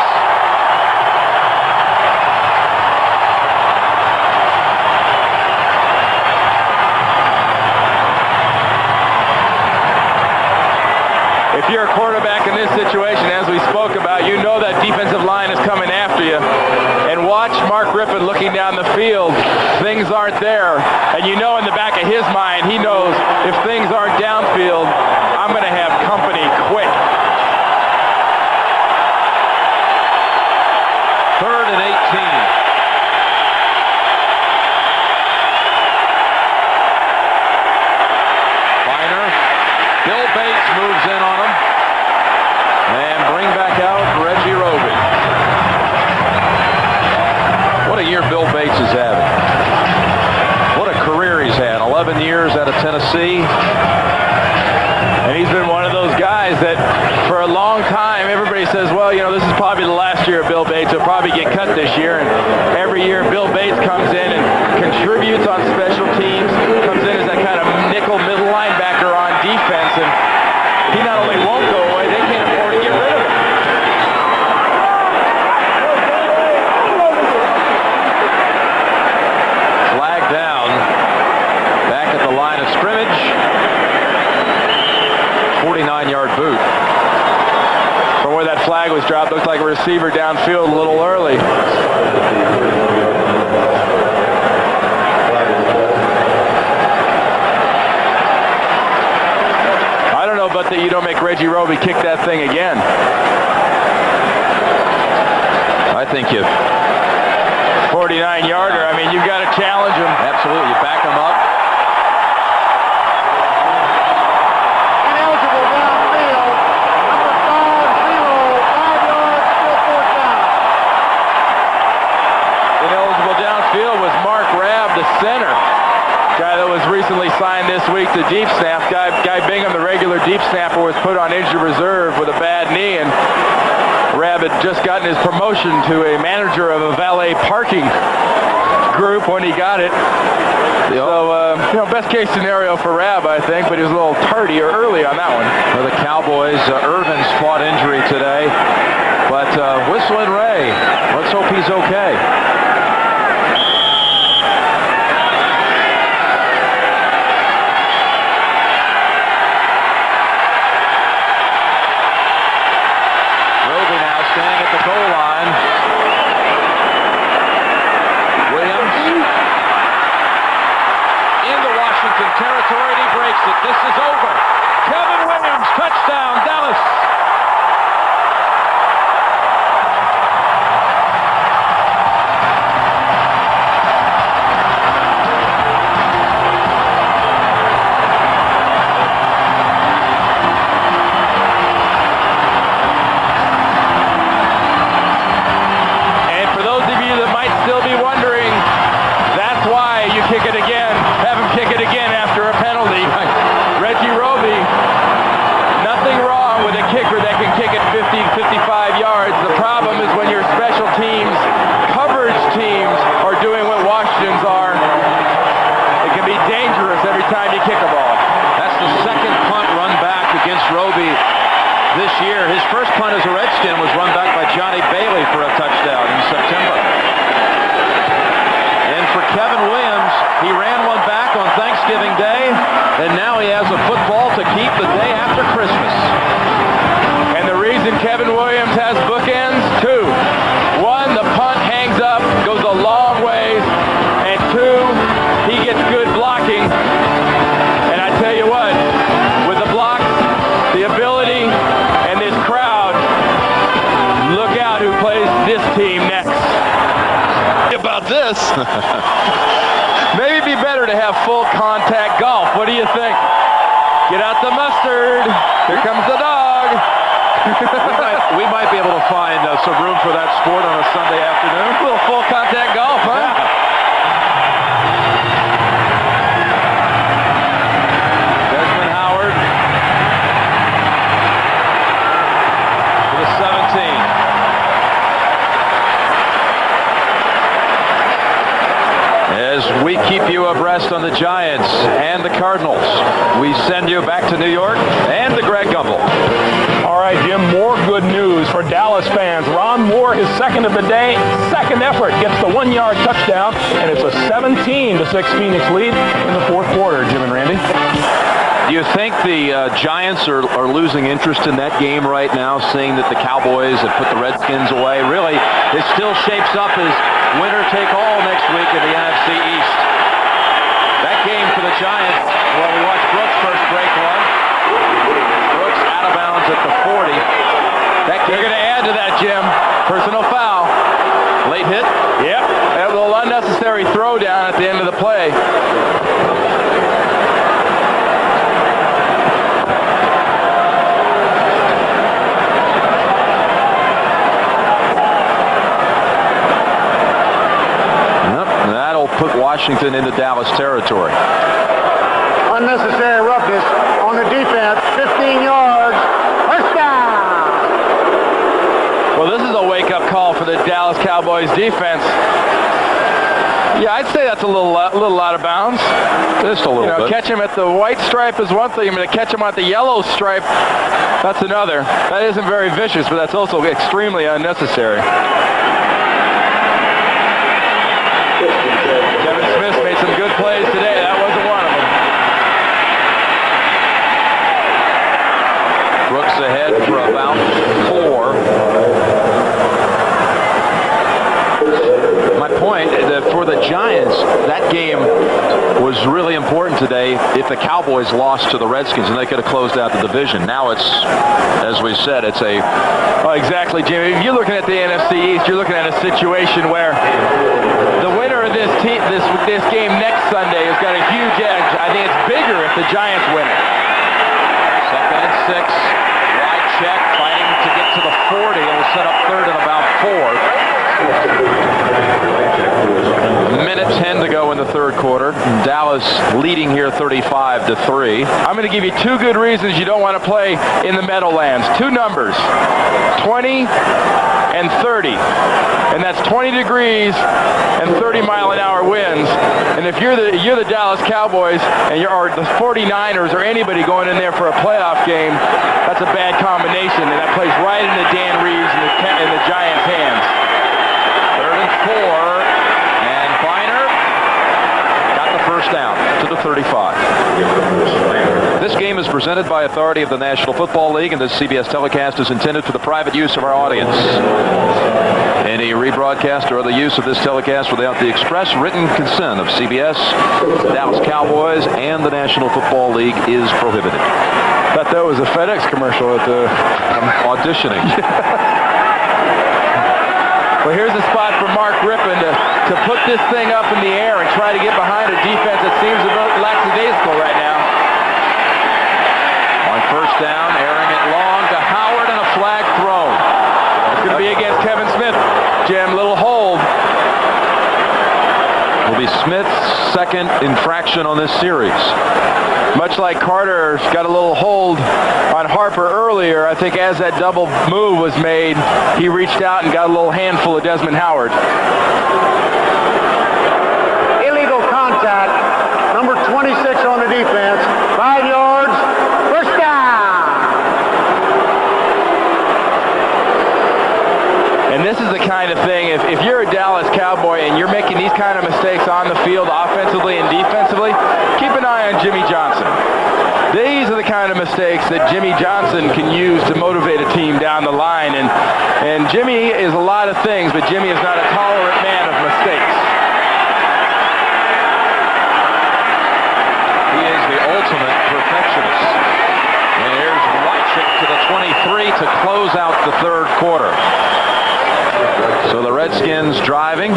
If you're a quarterback in this situation, as we spoke about, you know that defensive line is coming after you. And watch Mark Rippon looking down the field. Things aren't there. And you know in the back of his mind, he knows if things aren't downfield, I'm going to have company quick. 3rd and 18. Bill Bates moves in on him. And bring back out Reggie Roby. What a year Bill Bates is having. What a career he's had. 11 years out of Tennessee. And he's been one of those guys that for a long time everybody everybody says, well, you know, this is probably the last year of Bill Bates. He'll probably get cut this year. And every year Bill Bates comes in and contributes on special teams, comes in as that kind of nickel middle linebacker on defense. And he not only won't go away, they can't afford to get rid of him. Flag down. Back at the line of scrimmage. 49-yard boot. From where that flag was dropped, looked like a receiver downfield a little early. I don't know but that you don't make Reggie Roby kick that thing again. I think you 49-yarder. I mean, you've got to challenge him. absolutely back him up. Ineligible downfield. Number 5 yards, still fourth down. Ineligible downfield was Mark Rabb, the center. Guy that was recently signed this week to deep snap. Guy Bingham, the regular deep snapper, was put on injured reserve with a bad knee, and Rabb had just gotten his promotion to a manager of a valet parking group when he got it. So, you know, best case scenario for Rabb, I think, but he was a little tardy or early on that one. For the Cowboys, Irvin's fought injury today, but Whistle and Ray, let's hope he's okay. Roby now standing at the goal line. Williams into Washington territory, and he breaks it. This is over. Kevin Williams, touchdown, Dallas. And for those of you that might still be wondering, that's why you kick it again. Have him kick it again after a penalty. Reggie Roby, nothing wrong with a kicker that can kick it 50 to 55 yards. The problem is when your special teams, coverage teams, are doing what Washington's are. It can be dangerous every time you kick a ball. That's the second punt run back against Roby this year. His first punt as a Redskin was run back by Johnny Bailey for a touchdown in September. And for Kevin Williams, he ran one back on Thanksgiving Day, and now he has a football to keep the day after Christmas. And the reason Kevin Williams has bookends, two. One, the punt hangs up, goes a long ways, and two, he gets good blocking. And I tell you what, with the blocks, the ability, and this crowd, look out who plays this team next. About this. Maybe it'd be better to have full contact golf. What do you think? Get out the mustard. Here comes the dog. We might be able to find some room for that sport on a Sunday afternoon. A little full contact golf, huh? Desmond Howard to the 17. As we keep you abreast on the Giants and the Cardinals, we send you back to New York and to Greg Gumbel. All right, Jim, more good news for Dallas fans. Ron Moore, his second of the day, second effort, gets the 1-yard touchdown, and it's a 17-6 Phoenix lead in the fourth quarter, Jim and Randy. Do you think the Giants are losing interest in that game right now, seeing that the Cowboys have put the Redskins away? Really, it still shapes up as winner take all next week in the NFC East. That game for the Giants, well, we watched Brooks first break one. Brooks out of bounds at the 40. They're going to add to that, Jim. Personal foul. Late hit? Yep. A little unnecessary throwdown at the end of the play. That'll put Washington into Dallas territory. Unnecessary roughness on the defense. 15 yards. First down. Cowboys defense. Yeah, I'd say that's a little out of bounds. Just a little bit. Catch him at the white stripe is one thing. I'm going to catch him at the yellow stripe. That's another. That isn't very vicious, but that's also extremely unnecessary. Kevin Smith made some good plays today. That wasn't one of them. Brooks ahead for about 4. My point, for the Giants, that game was really important today if the Cowboys lost to the Redskins, and they could have closed out the division. Now it's, as we said, it's a... Well, exactly, Jimmy. If you're looking at the NFC East, you're looking at a situation where the winner of this game next Sunday has got a huge edge. I think it's bigger if the Giants win it. 2nd and 6. Wide check, fighting to get to the 40. It'll set up 3rd and about 4. Minute 10 to go in the 3rd quarter. Dallas leading here 35-3. I'm going to give you 2 good reasons you don't want to play in the Meadowlands. 2 numbers, 20 and 30. And that's 20 degrees and 30-mile-an-hour winds. And if you're the Dallas Cowboys and or the 49ers or anybody going in there for a playoff game, that's a bad combination. And that plays right into Dan Reeves and the Giants' hands. 3rd and 4, and Biner got the first down to the 35. This game is presented by authority of the National Football League, and this CBS telecast is intended for the private use of our audience. Any rebroadcast or other use of this telecast without the express written consent of CBS, the Dallas Cowboys, and the National Football League is prohibited. Thought that was a FedEx commercial at the auditioning. Well, here's a spot for Mark Rippon to put this thing up in the air and try to get behind a defense that seems a bit lackadaisical right now. On 1st down, airing it long to Howard, and a flag thrown. It's going to be against Kevin Smith. Jim, little hold. Will be Smith's 2nd infraction on this series. Much like Carter got a little hold on Harper earlier, I think as that double move was made, he reached out and got a little handful of Desmond Howard. Illegal contact. Number 26 on the defense. 5 yards. First down. And this is the kind of thing, if you're a Dallas Cowboy and you're making these kind of mistakes on the field offensively and defensively, keep an eye on Jimmy Johnson. These are the kind of mistakes that Jimmy Johnson can use to motivate a team down the line. And Jimmy is a lot of things, but Jimmy is not a tolerant man of mistakes. He is the ultimate perfectionist. And here's Wycheck to the 23 to close out the 3rd quarter. So the Redskins driving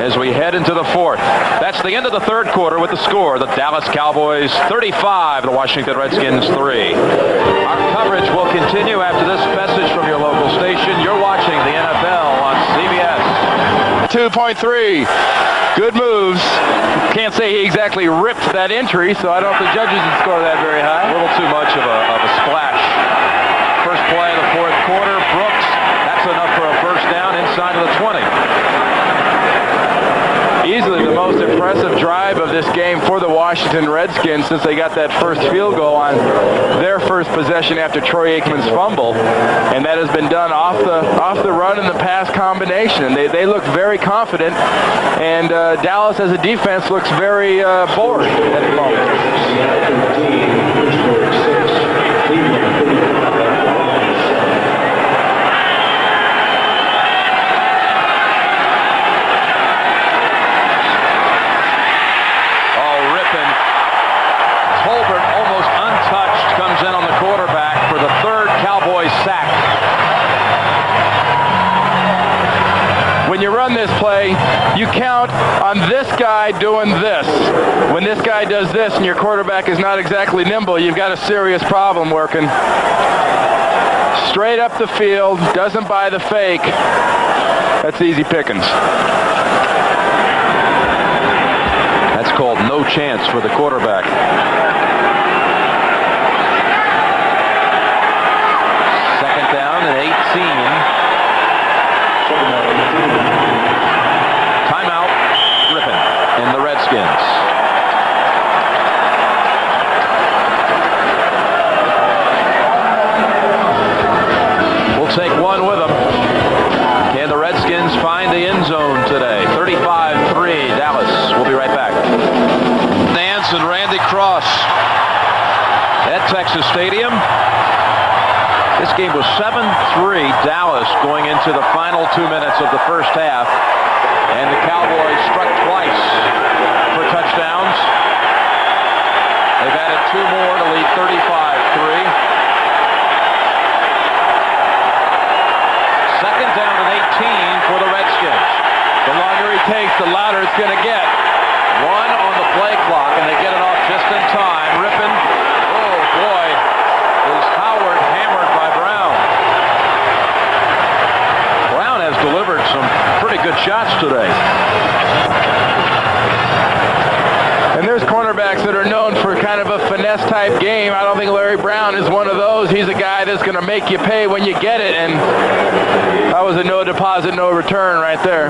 as we head into the 4th. That's the end of the 3rd quarter with the score. The Dallas Cowboys 35, the Washington Redskins 3. Our coverage will continue after this message from your local station. You're watching the NFL on CBS. 2.3. Good moves. Can't say he exactly ripped that entry, so I don't know if the judges would score that very high. A little too much of a splash. First play of the 4th quarter. Brooks. That's enough for a first down inside of the 20. Easily the most impressive drive of this game for the Washington Redskins since they got that first field goal on their first possession after Troy Aikman's fumble. And that has been done off the run and the pass combination. And they look very confident. And Dallas as a defense looks very bored at the moment. When you run this play, you count on this guy doing this. When this guy does this and your quarterback is not exactly nimble, you've got a serious problem working. Straight up the field, doesn't buy the fake. That's easy pickings. That's called no chance for the quarterback. Second down and 18. Texas Stadium. This game was 7-3 Dallas going into the final 2 minutes of the first half. And the Cowboys struck twice for touchdowns. They've added 2 more to lead 35-3. Second down and 18 for the Redskins. The longer he takes, the louder it's going to get. 1 on the play clock, and they get it off just in time. Rippon, oh boy, is Howard hammered by Brown. Brown has delivered some pretty good shots today. And there's cornerbacks that are known for kind of a finesse type game. I don't think Larry Brown is one of those. He's a guy that's going to make you pay when you get it, and that was a no deposit, no return right there.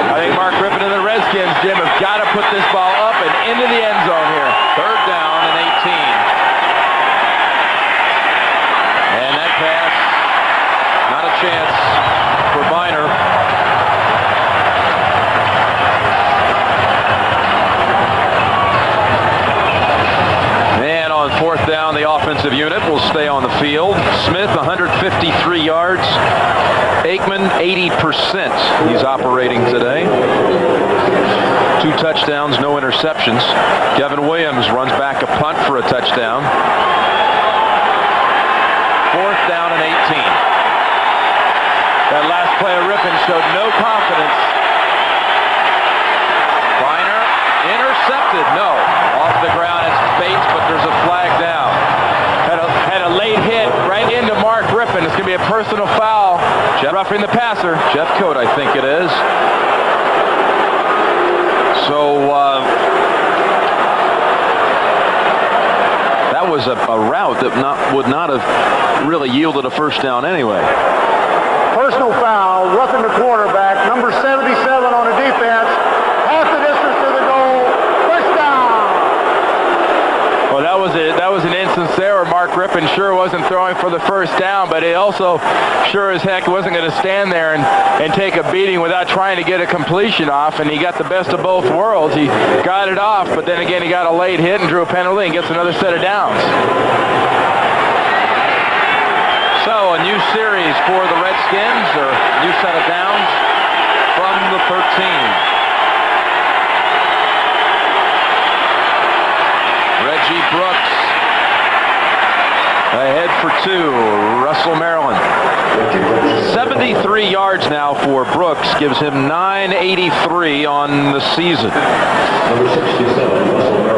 I think Mark Rippon and the Redskins, Jim, have got to put this ball up and into the end zone here. Third down and 18. And that pass, not a chance for Biner. And on fourth down, the offensive unit will stay on the field. Smith, 153 yards. Aikman, 80%. He's operating today. 2 touchdowns, no interceptions. Kevin Williams runs back a punt for a touchdown. Fourth down and 18. That last play of Rippon showed no confidence. Biner intercepted. No. Off the ground. It's Bates, but there's a flag down. Had a late hit right into Mark Rippon. It's going to be a personal foul. Roughing the passer. Jeff Coat, I think it is. So that was a route that would not have really yielded a first down anyway. Personal foul, roughing the quarterback, number 77 on the defense. Half the distance to the goal. First down. Well, that was an instance there where Mark Rippon sure wasn't throwing for the first down, but he also sure as heck wasn't going to stand there and take a beating without trying to get a completion off, and he got the best of both worlds. He got it off, but then again he got a late hit and drew a penalty and gets another set of downs. So a new series for the Redskins, or a new set of downs from the 13. Reggie Brooks ahead for 2. Russell, Maryland. 73 yards now for Brooks, gives him 983 on the season.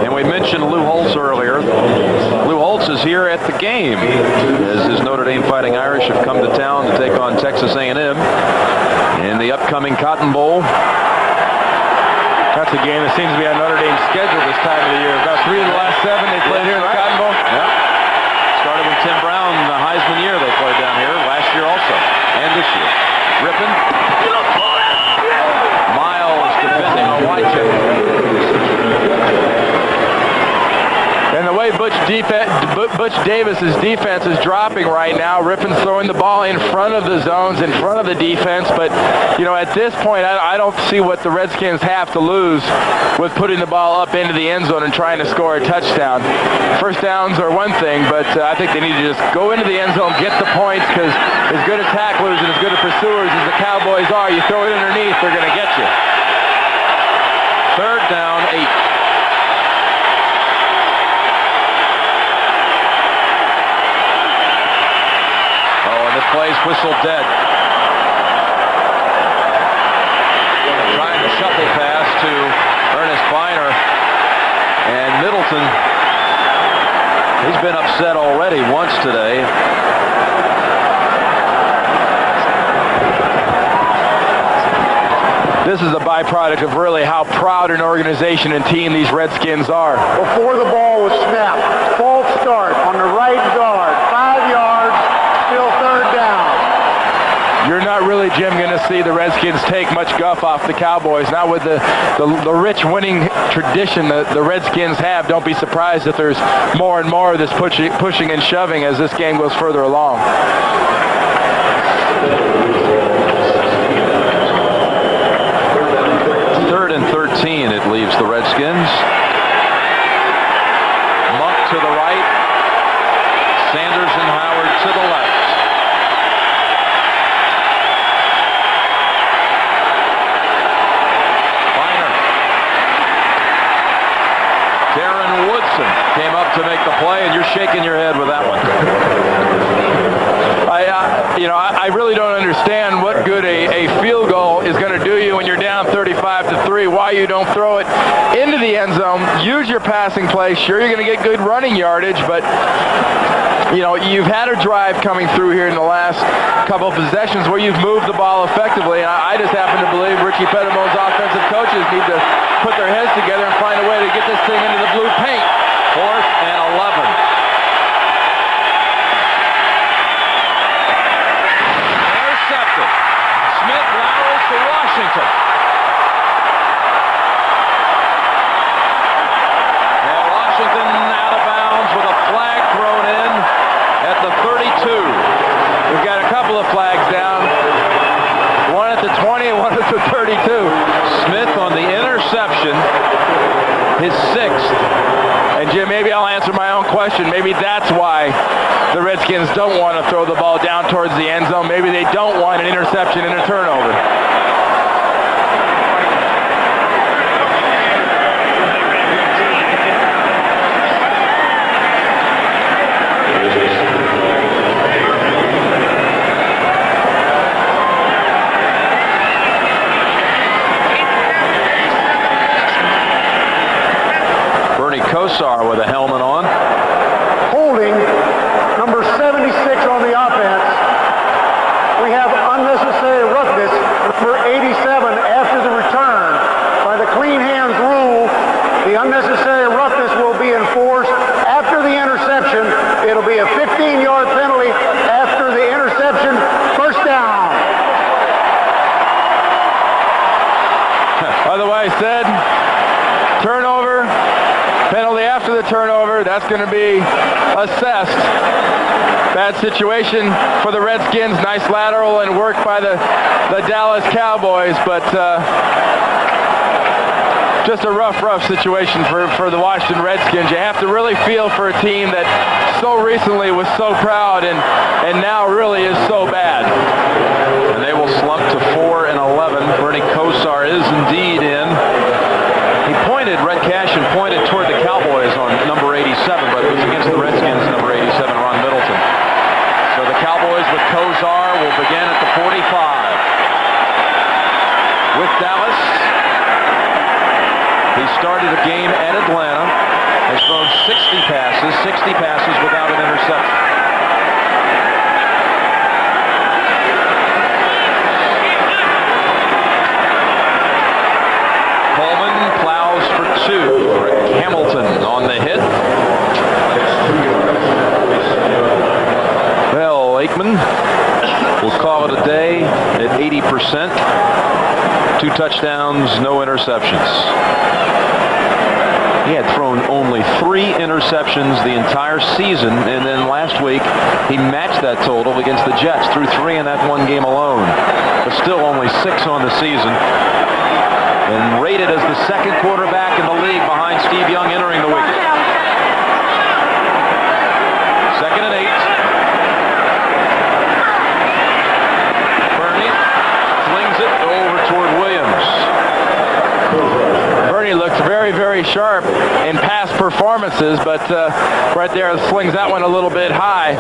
And we mentioned Lou Holtz earlier. Lou Holtz is here at the game as his Notre Dame Fighting Irish have come to town to take on Texas A&M in the upcoming Cotton Bowl. That's a game that seems to be on Notre Dame's schedule this time of the year. About 3 of the last 7 they played here in the Cotton Bowl. Yeah. Started with Tim Brown, the Heisman year they played down here, last year also, and this year. Rippon. Miles defending on Whitecheck. And the way Butch Davis's defense is dropping right now, Rippon's throwing the ball in front of the zones, in front of the defense. But, you know, at this point, I don't see what the Redskins have to lose with putting the ball up into the end zone and trying to score a touchdown. First downs are one thing, but I think they need to just go into the end zone, get the points, because as good as tacklers and as good as pursuers as the Cowboys are, you throw it underneath, they're going to get you. Third down, 8. Plays whistle dead. Trying to shuffle pass to Ernest Biner. And Middleton, he's been upset already once today. This is a byproduct of really how proud an organization and team these Redskins are. Before the ball was snapped, false start on the right guard, 5 yards, still third down. You're not really, Jim, going to see the Redskins take much guff off the Cowboys. Not with the rich winning tradition that the Redskins have. Don't be surprised if there's more and more of this pushing and shoving as this game goes further along. 17 it leaves the Redskins. Monk to the right. Sanders and Howard to the left. Darren Woodson came up to make the play, and you're shaking your head with that one. I really don't understand what good a field goal is going to do you when you're down 35-3. Why you don't throw it into the end zone. Use your passing play. Sure, you're going to get good running yardage, but you've had a drive coming through here in the last couple of possessions where you've moved the ball effectively. And I just happen to believe Richie Pettimo's offensive coaches need to put their heads together and find a way to get this thing into the blue paint. 4th and 11. Intercepted. Smith laterals to Washington. And Washington out of bounds with a flag thrown in at the 32. We've got a couple of flags down. One at the 20 and one at the 32. Smith on the interception, his 6th. And Jim, maybe I'll answer my own question. Maybe that's why the Redskins don't want to throw the ball down towards the end zone. Maybe they don't want an interception and a turnover. Kosar with a helmet on. Holding number 76 on the offense. We have unnecessary roughness, number 87 after the return. By the clean hands rule, the unnecessary roughness will be enforced after the interception. It'll be a 15-yard penalty after the interception. First down. By the way, said turnover. Penalty after the turnover, that's going to be assessed. Bad situation for the Redskins. Nice lateral and work by the Dallas Cowboys, but just a rough situation for the Washington Redskins. You have to really feel for a team that so recently was so proud and now really is so bad. And they will slump to 4 and 11. Bernie Kosar is indeed in. He pointed, Red Cashin pointed toward the Cowboys on number 87, but it was against the Redskins, number 87, Ron Middleton. So the Cowboys with Kosar will begin at the 45. With Dallas, he started a game at Atlanta, has thrown 60 passes without an interception. Hamilton on the hit. Well, Aikman will call it a day at 80%. 2 touchdowns, no interceptions. He had thrown only 3 interceptions the entire season, and then last week he matched that total against the Jets, threw 3 in that one game alone. But still only 6 on the season. And rated as the 2nd quarterback in the league behind Steve Young entering the week. 2nd and 8. Bernie flings it over toward Williams. Bernie looks very, very sharp in past performances, but right there slings that one a little bit high.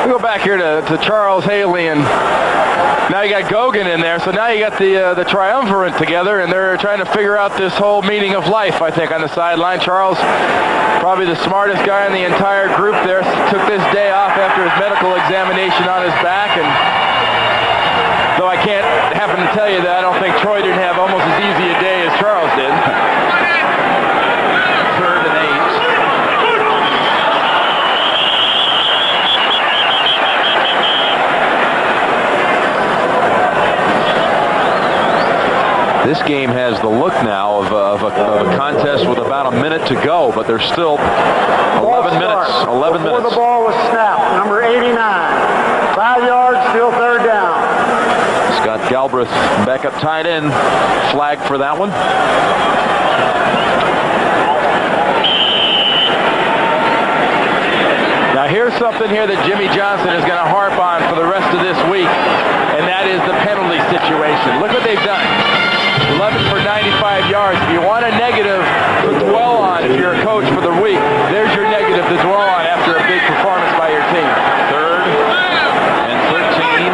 We go back here to Charles Haley, and now you got Gogan in there, so now you got the triumvirate together, and they're trying to figure out this whole meaning of life, I think, on the sideline. Charles, probably the smartest guy in the entire group there, took this day off after his medical examination on his back, and though I can't happen to tell you that, I don't think Troy didn't have almost as easy a day as Charles did. 3rd and 8. This game has the look now of a contest with about a minute to go, but there's still 11 minutes. 11 minutes. Before the ball was snapped, number 89. 5 yards, still 3rd down. Scott Galbraith backup tight end flag for that one. Now here's something here that Jimmy Johnson is going to harp on for the rest of this week, and that is the penalty situation. Look what they've done. 11 for 95 yards. If you want a negative to dwell on if you're a coach for the week, there's your negative to dwell on after a big performance by your team. 3rd and 13.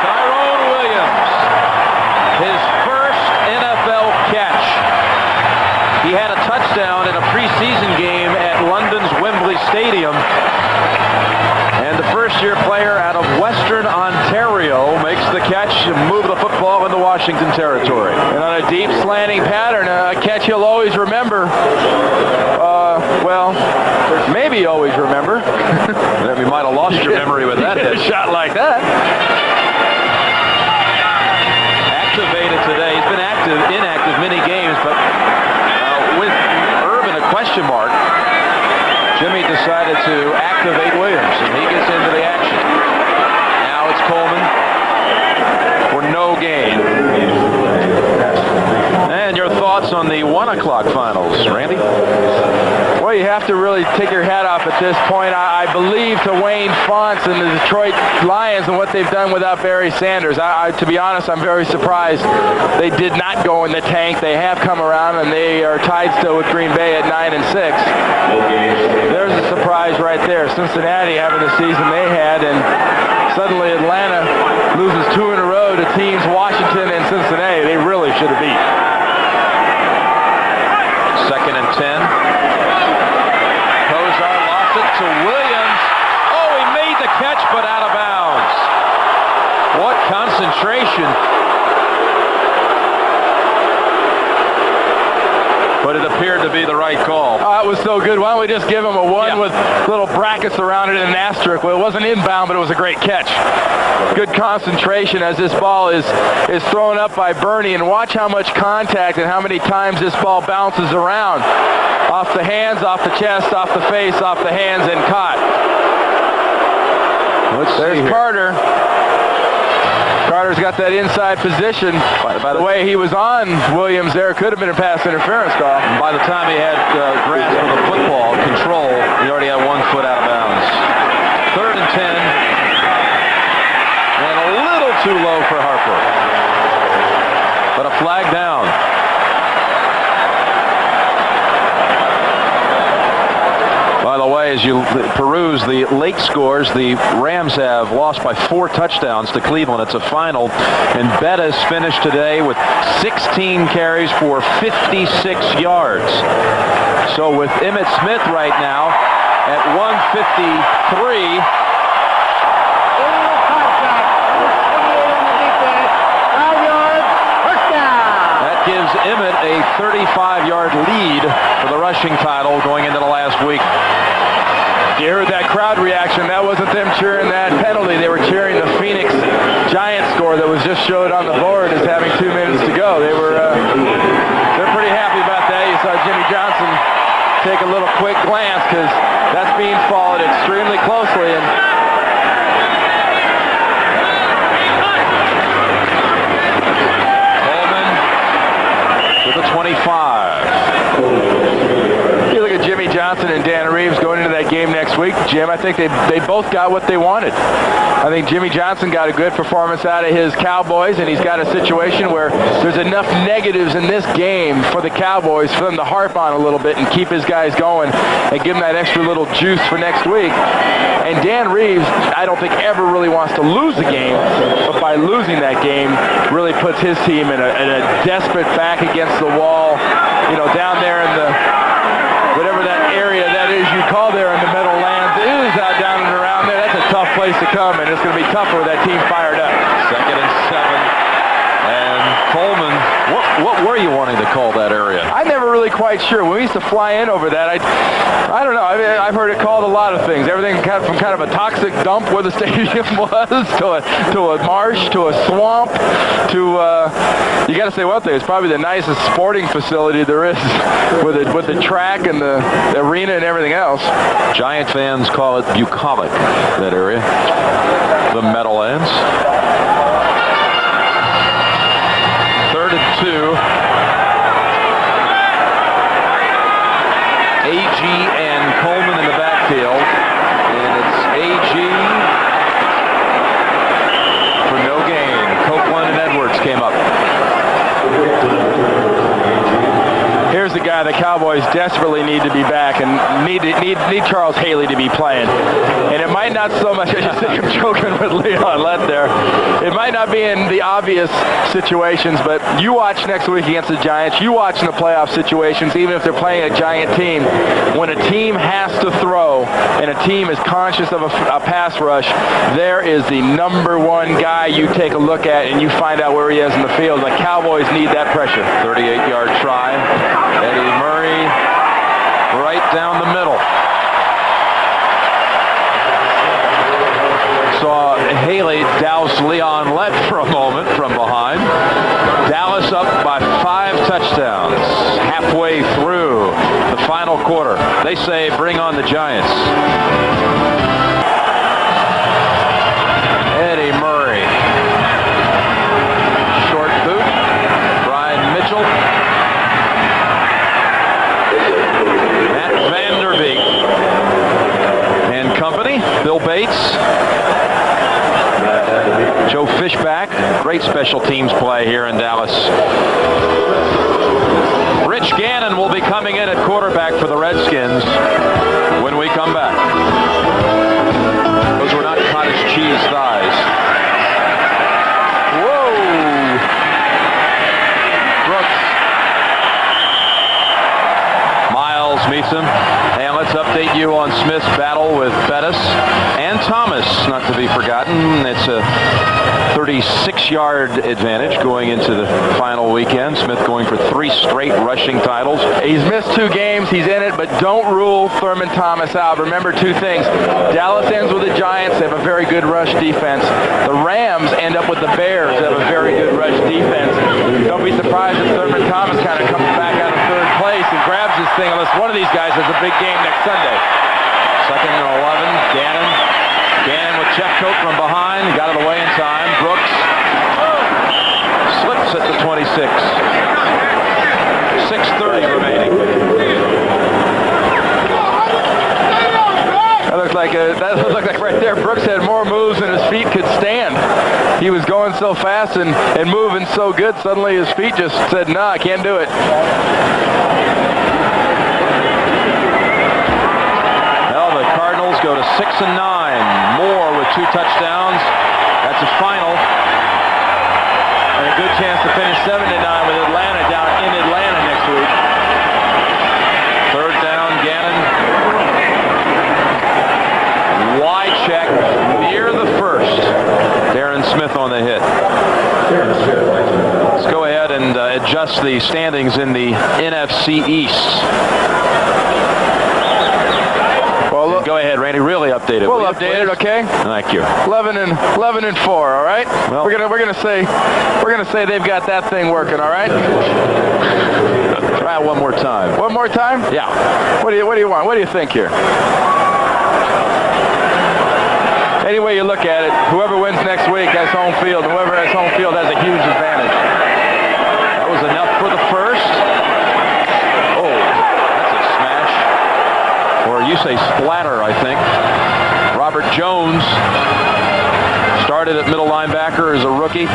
Tyrone Williams, his first NFL catch. He had a touchdown in a preseason game at London's Wembley Stadium. And the first-year player out of Western Ontario makes the catch and move the football into Washington territory. And on a deep slanting pattern, a catch you'll always remember. Well, maybe always remember. You might have lost your memory with that hit. Shot like that. Activated today. He's been inactive many games, but with Irvin a question mark, Jimmy decided to activate Williams, and he gets into the action. Now it's Coleman for no gain. And your thoughts on the 1 o'clock finals, Randy? Well, you have to really take your hat off at this point. I believe to Wayne Fonts and the Detroit Lions and what they've done without Barry Sanders. To be honest, I'm very surprised they did not go in the tank. They have come around, and they are tied still with Green Bay at 9-6. There's a surprise right there. Cincinnati having the season they had, and suddenly Atlanta loses 2 in a row to teams Washington and Cincinnati they really should have beat. 2nd and 10. Kozar lost it to Williams. Oh, he made the catch, but out of bounds. What concentration. But it appeared to be the right call. Oh, it was so good. Why don't we just give him a 1 with little brackets around it and an asterisk? Well, it wasn't inbound, but it was a great catch. Good concentration as this ball is thrown up by Bernie, and watch how much contact and how many times this ball bounces around. Off the hands, off the chest, off the face, off the hands, and caught. There's Carter. Carter's got that inside position. By the way he was on Williams there, could have been a pass interference call. And by the time he had grasp of the football control, he already had 1 foot out of bounds. 3rd and 10. And a little too low for Harper. But a flag down. By the way, as you peruse the late scores, the Rams have lost by 4 touchdowns to Cleveland. It's a final. And Bettis finished today with 16 carries for 56 yards. So with Emmitt Smith right now at 153. That gives Emmitt a 35-yard lead for the rushing title going into the last week. You heard that crowd reaction. That wasn't them cheering that penalty. They were cheering the Phoenix Giants score that was just showed on the board as having 2 minutes to go. They're pretty happy about that. You saw Jimmy Johnson take a little quick glance because that's being followed extremely closely. And Coleman to the 25. you look at Jimmy Johnson and Dan Reeves going into that game next week, Jim, I think they both got what they wanted. I think Jimmy Johnson got a good performance out of his Cowboys, and he's got a situation where there's enough negatives in this game for the Cowboys for them to harp on a little bit and keep his guys going and give them that extra little juice for next week. And Dan Reeves, I don't think ever really wants to lose the game, but by losing that game really puts his team in a desperate back against the wall, down there in the whatever that area that is you call there in the Meadowlands. It is out down and around there. That's a tough place to come, and it's going to be tougher with that team fired up. 2nd and 7. And Coleman, what were you wanting to call that area? I never really really quite sure. When we used to fly in over that, I don't know. I've heard it called a lot of things. Everything from kind of a toxic dump where the stadium was to a marsh to a swamp to you got to say one thing. It's probably the nicest sporting facility there is with the track and the arena and everything else. Giant fans call it bucolic, that area. The Meadowlands. 3rd and 2. AG and Coleman in the backfield. And it's AG for no gain. Copeland and Edwards came up. Here's the guy the Cowboys desperately need to be back and need Charles Haley to be playing. And it might not so much, I just think I'm joking with Leon Lett there. It might not be in the obvious situations, but you watch next week against the Giants, you watch in the playoff situations, even if they're playing a Giant team, when a team has to throw and a team is conscious of a pass rush, there is the number one guy you take a look at and you find out where he is in the field. The Cowboys need that pressure. 38-yard try. Eddie Murray right down the middle. Saw Haley douse Leon Lett for a moment from behind. Dallas up by 5 touchdowns halfway through the final quarter. They say bring on the Giants. Eddie Murray. Short boot. Brian Mitchell. Matt Vanderbeek and company. Bill Bates. Joe Fishback. Great special teams play here in Dallas. Rich Gannon will be coming in at quarterback for the Redskins when we come back. Those were not cottage cheese thighs. Whoa! Brooks. Miles meets him. And let's update you on Smith's battle with Bettis and Thomas, not to be forgotten. It's a 36-yard advantage going into the final weekend. Smith going for 3 straight rushing titles. He's missed 2 games. He's in it, but don't rule Thurman Thomas out. Remember 2 things. Dallas ends with the Giants. They have a very good rush defense. The Rams end up with the Bears. They have a very good rush defense. Don't be surprised if Thurman Thomas kind of comes back out of 3rd place and grabs this thing unless one of these guys has a big game next Sunday. 2nd and 11. Gannon. Gannon with Chefcoat from behind. Got it away in time. Brooks slips at the 26. 6:30 remaining. That looked like right there. Brooks had more moves than his feet could stand. He was going so fast and moving so good. Suddenly his feet just said, "No, I can't do it." Well, the Cardinals go to 6-9. Moore with 2 touchdowns. That's a final. And a good chance to finish 7-9 with Atlanta down in Atlanta next week. 3rd down, Gannon. Wide check near the 1st. Darren Smith on the hit. Let's go ahead and adjust the standings in the NFC East. Well, go ahead, Randy. Really update it. We'll update it, okay? Thank you. 11-4. All right. Well, we're gonna say they've got that thing working. All right. Try it one more time. One more time? Yeah. What do you want? What do you think here? Any way you look at it, whoever wins next week has home field. Whoever has home field has a huge advantage. That was enough for the first. Oh, that's a smash. Or you say splatter, I think. Robert Jones started at middle linebacker as a rookie.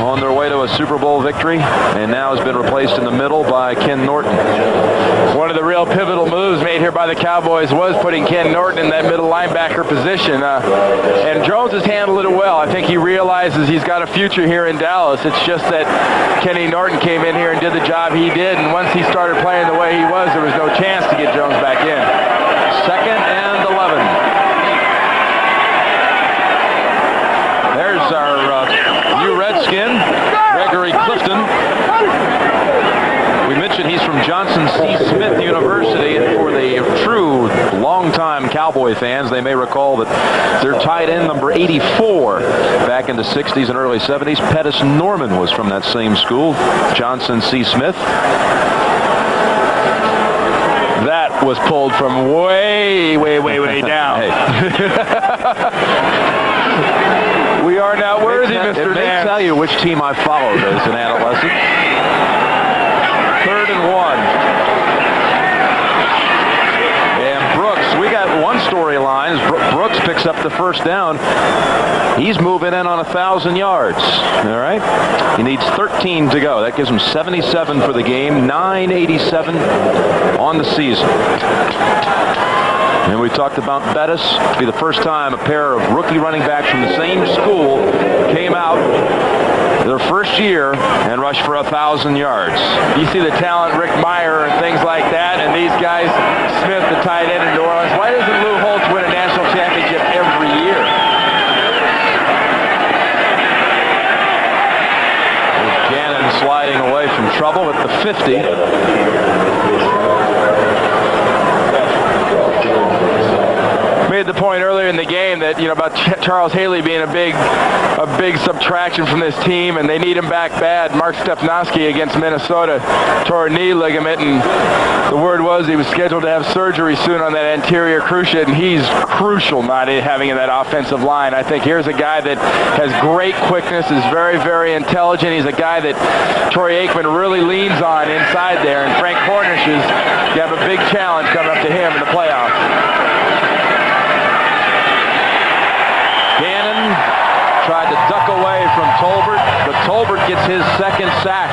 On their way to a Super Bowl victory, and now has been replaced in the middle by Ken Norton. One of the real pivotal moves made here by the Cowboys was putting Ken Norton in that middle linebacker position. And Jones has handled it well. I think he realizes he's got a future here in Dallas. It's just that Kenny Norton came in here and did the job he did, and once he started playing the way he was, there was no chance to get Jones back in. 2nd and 11. There's our new Redskin, Gregory Clifton. We mentioned he's from John Johnson C. Smith University. And for the true longtime Cowboy fans, they may recall that their tight end number 84 back in the 60s and early 70s, Pettis Norman, was from that same school, Johnson C. Smith. That was pulled from way, way, way, way down. We are not worthy, Mr. It may Nance. tell you which team I followed as an adolescent. 3rd and 1. And Brooks, we got one storyline. Brooks picks up the first down. He's moving in on 1,000 yards. All right. He needs 13 to go. That gives him 77 for the game, 987 on the season. And we talked about Bettis. It'll be the first time a pair of rookie running backs from the same school came out their first year and rushed for 1,000 yards. You see the talent, Rick Meyer and things like that, and these guys, Smith, the tight end in New Orleans. Why doesn't Lou Holtz win a national championship every year? Gannon sliding away from trouble at the 50. Made the point earlier in the game that, you know, about Charles Haley being a big subtraction from this team, and they need him back bad. Mark Stepnoski against Minnesota tore a knee ligament, and the word was he was scheduled to have surgery soon on that anterior cruciate, and he's crucial not having in that offensive line. I think here's a guy that has great quickness, is very, very intelligent. He's a guy that Troy Aikman really leans on inside there, and Frank Cornish is you have a big challenge coming up to him in the playoffs. Gannon tried to duck away from Tolbert, but Tolbert gets his second sack.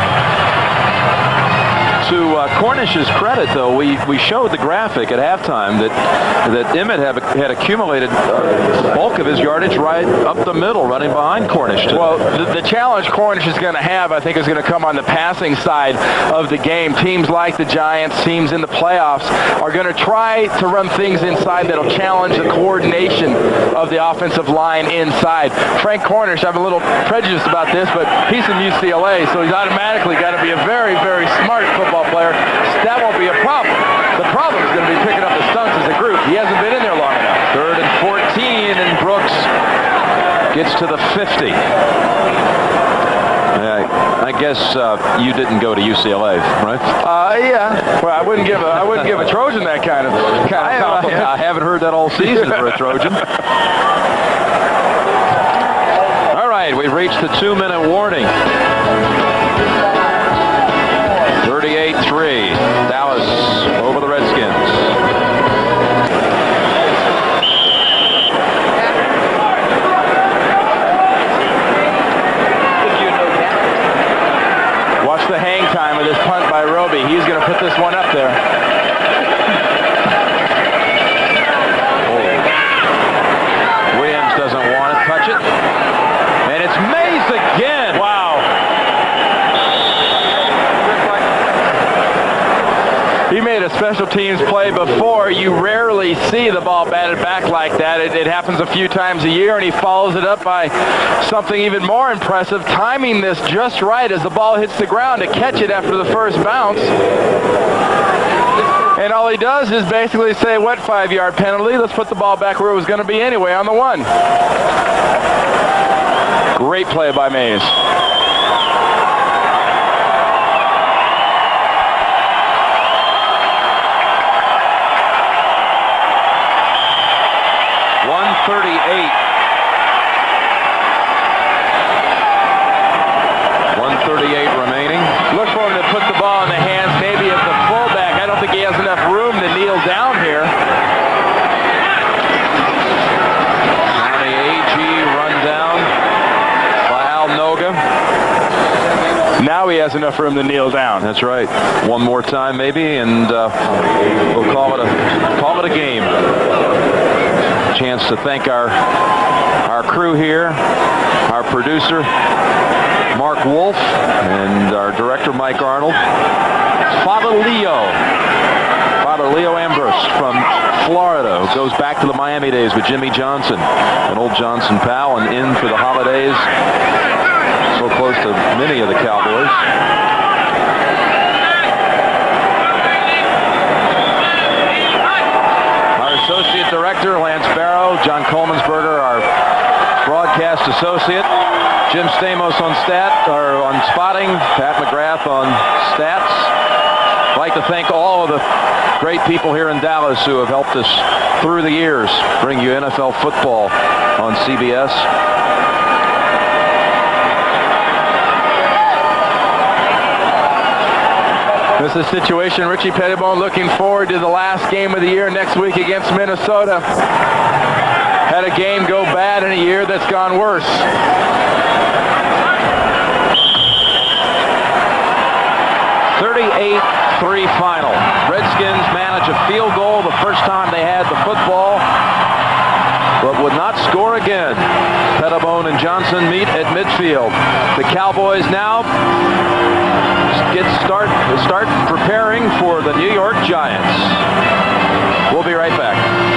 To Cornish's credit, though, we showed the graphic at halftime that Emmett had accumulated the bulk of his yardage right up the middle, running behind Cornish. Well, the challenge Cornish is going to have, I think, is going to come on the passing side of the game. Teams like the Giants, teams in the playoffs, are going to try to run things inside that'll challenge the coordination of the offensive line inside. Frank Cornish, I'm a little prejudiced about this, but he's from UCLA, so he's automatically got to be a very, very smart football player. That won't be a problem. The problem is going to be picking up the stunts as a group. He hasn't been in there long enough. 3rd and 14, and Brooks gets to the 50. I guess you didn't go to UCLA, right? Yeah. Well, I wouldn't give a Trojan that kind of compliment. I haven't heard that all season for a Trojan. All right, we've reached the 2-minute warning. 38-3, Dallas over the Redskins. Watch the hang time of this punt by Roby. He's going to put this one up there. Williams doesn't want to touch it. And it's Mays again. Wow. He made a special teams play before. You rarely see the ball batted back like that. It happens a few times a year, and he follows it up by something even more impressive, timing this just right as the ball hits the ground to catch it after the first bounce. And all he does is basically say, what 5-yard penalty? Let's put the ball back where it was going to be anyway, on the 1. Great play by Mays. Remaining. Look for him to put the ball in the hands maybe of the fullback. I don't think he has enough room to kneel down here. On the AG run down by Al Noga. Now he has enough room to kneel down. That's right. One more time maybe, and we'll call it a game. Chance to thank our crew here, our producer Mark Wolf, and our director Mike Arnold. Father Leo Ambrose from Florida, who goes back to the Miami days with Jimmy Johnson, an old Johnson pal, and in for the holidays, so close to many of the Cowboys. director, Lance Barrow. John Coleman'sberger, our broadcast associate. Jim Stamos on spotting. Pat McGrath on stats. I'd like to thank all of the great people here in Dallas who have helped us through the years bring you NFL football on CBS. This is the situation. Richie Pettibone looking forward to the last game of the year next week against Minnesota. Had a game go bad in a year that's gone worse. .38-3 final. Redskins manage a field goal the first time they had the football, but would not score again. Pettibone and Johnson meet at midfield. The Cowboys now start preparing for the New York Giants. We'll be right back.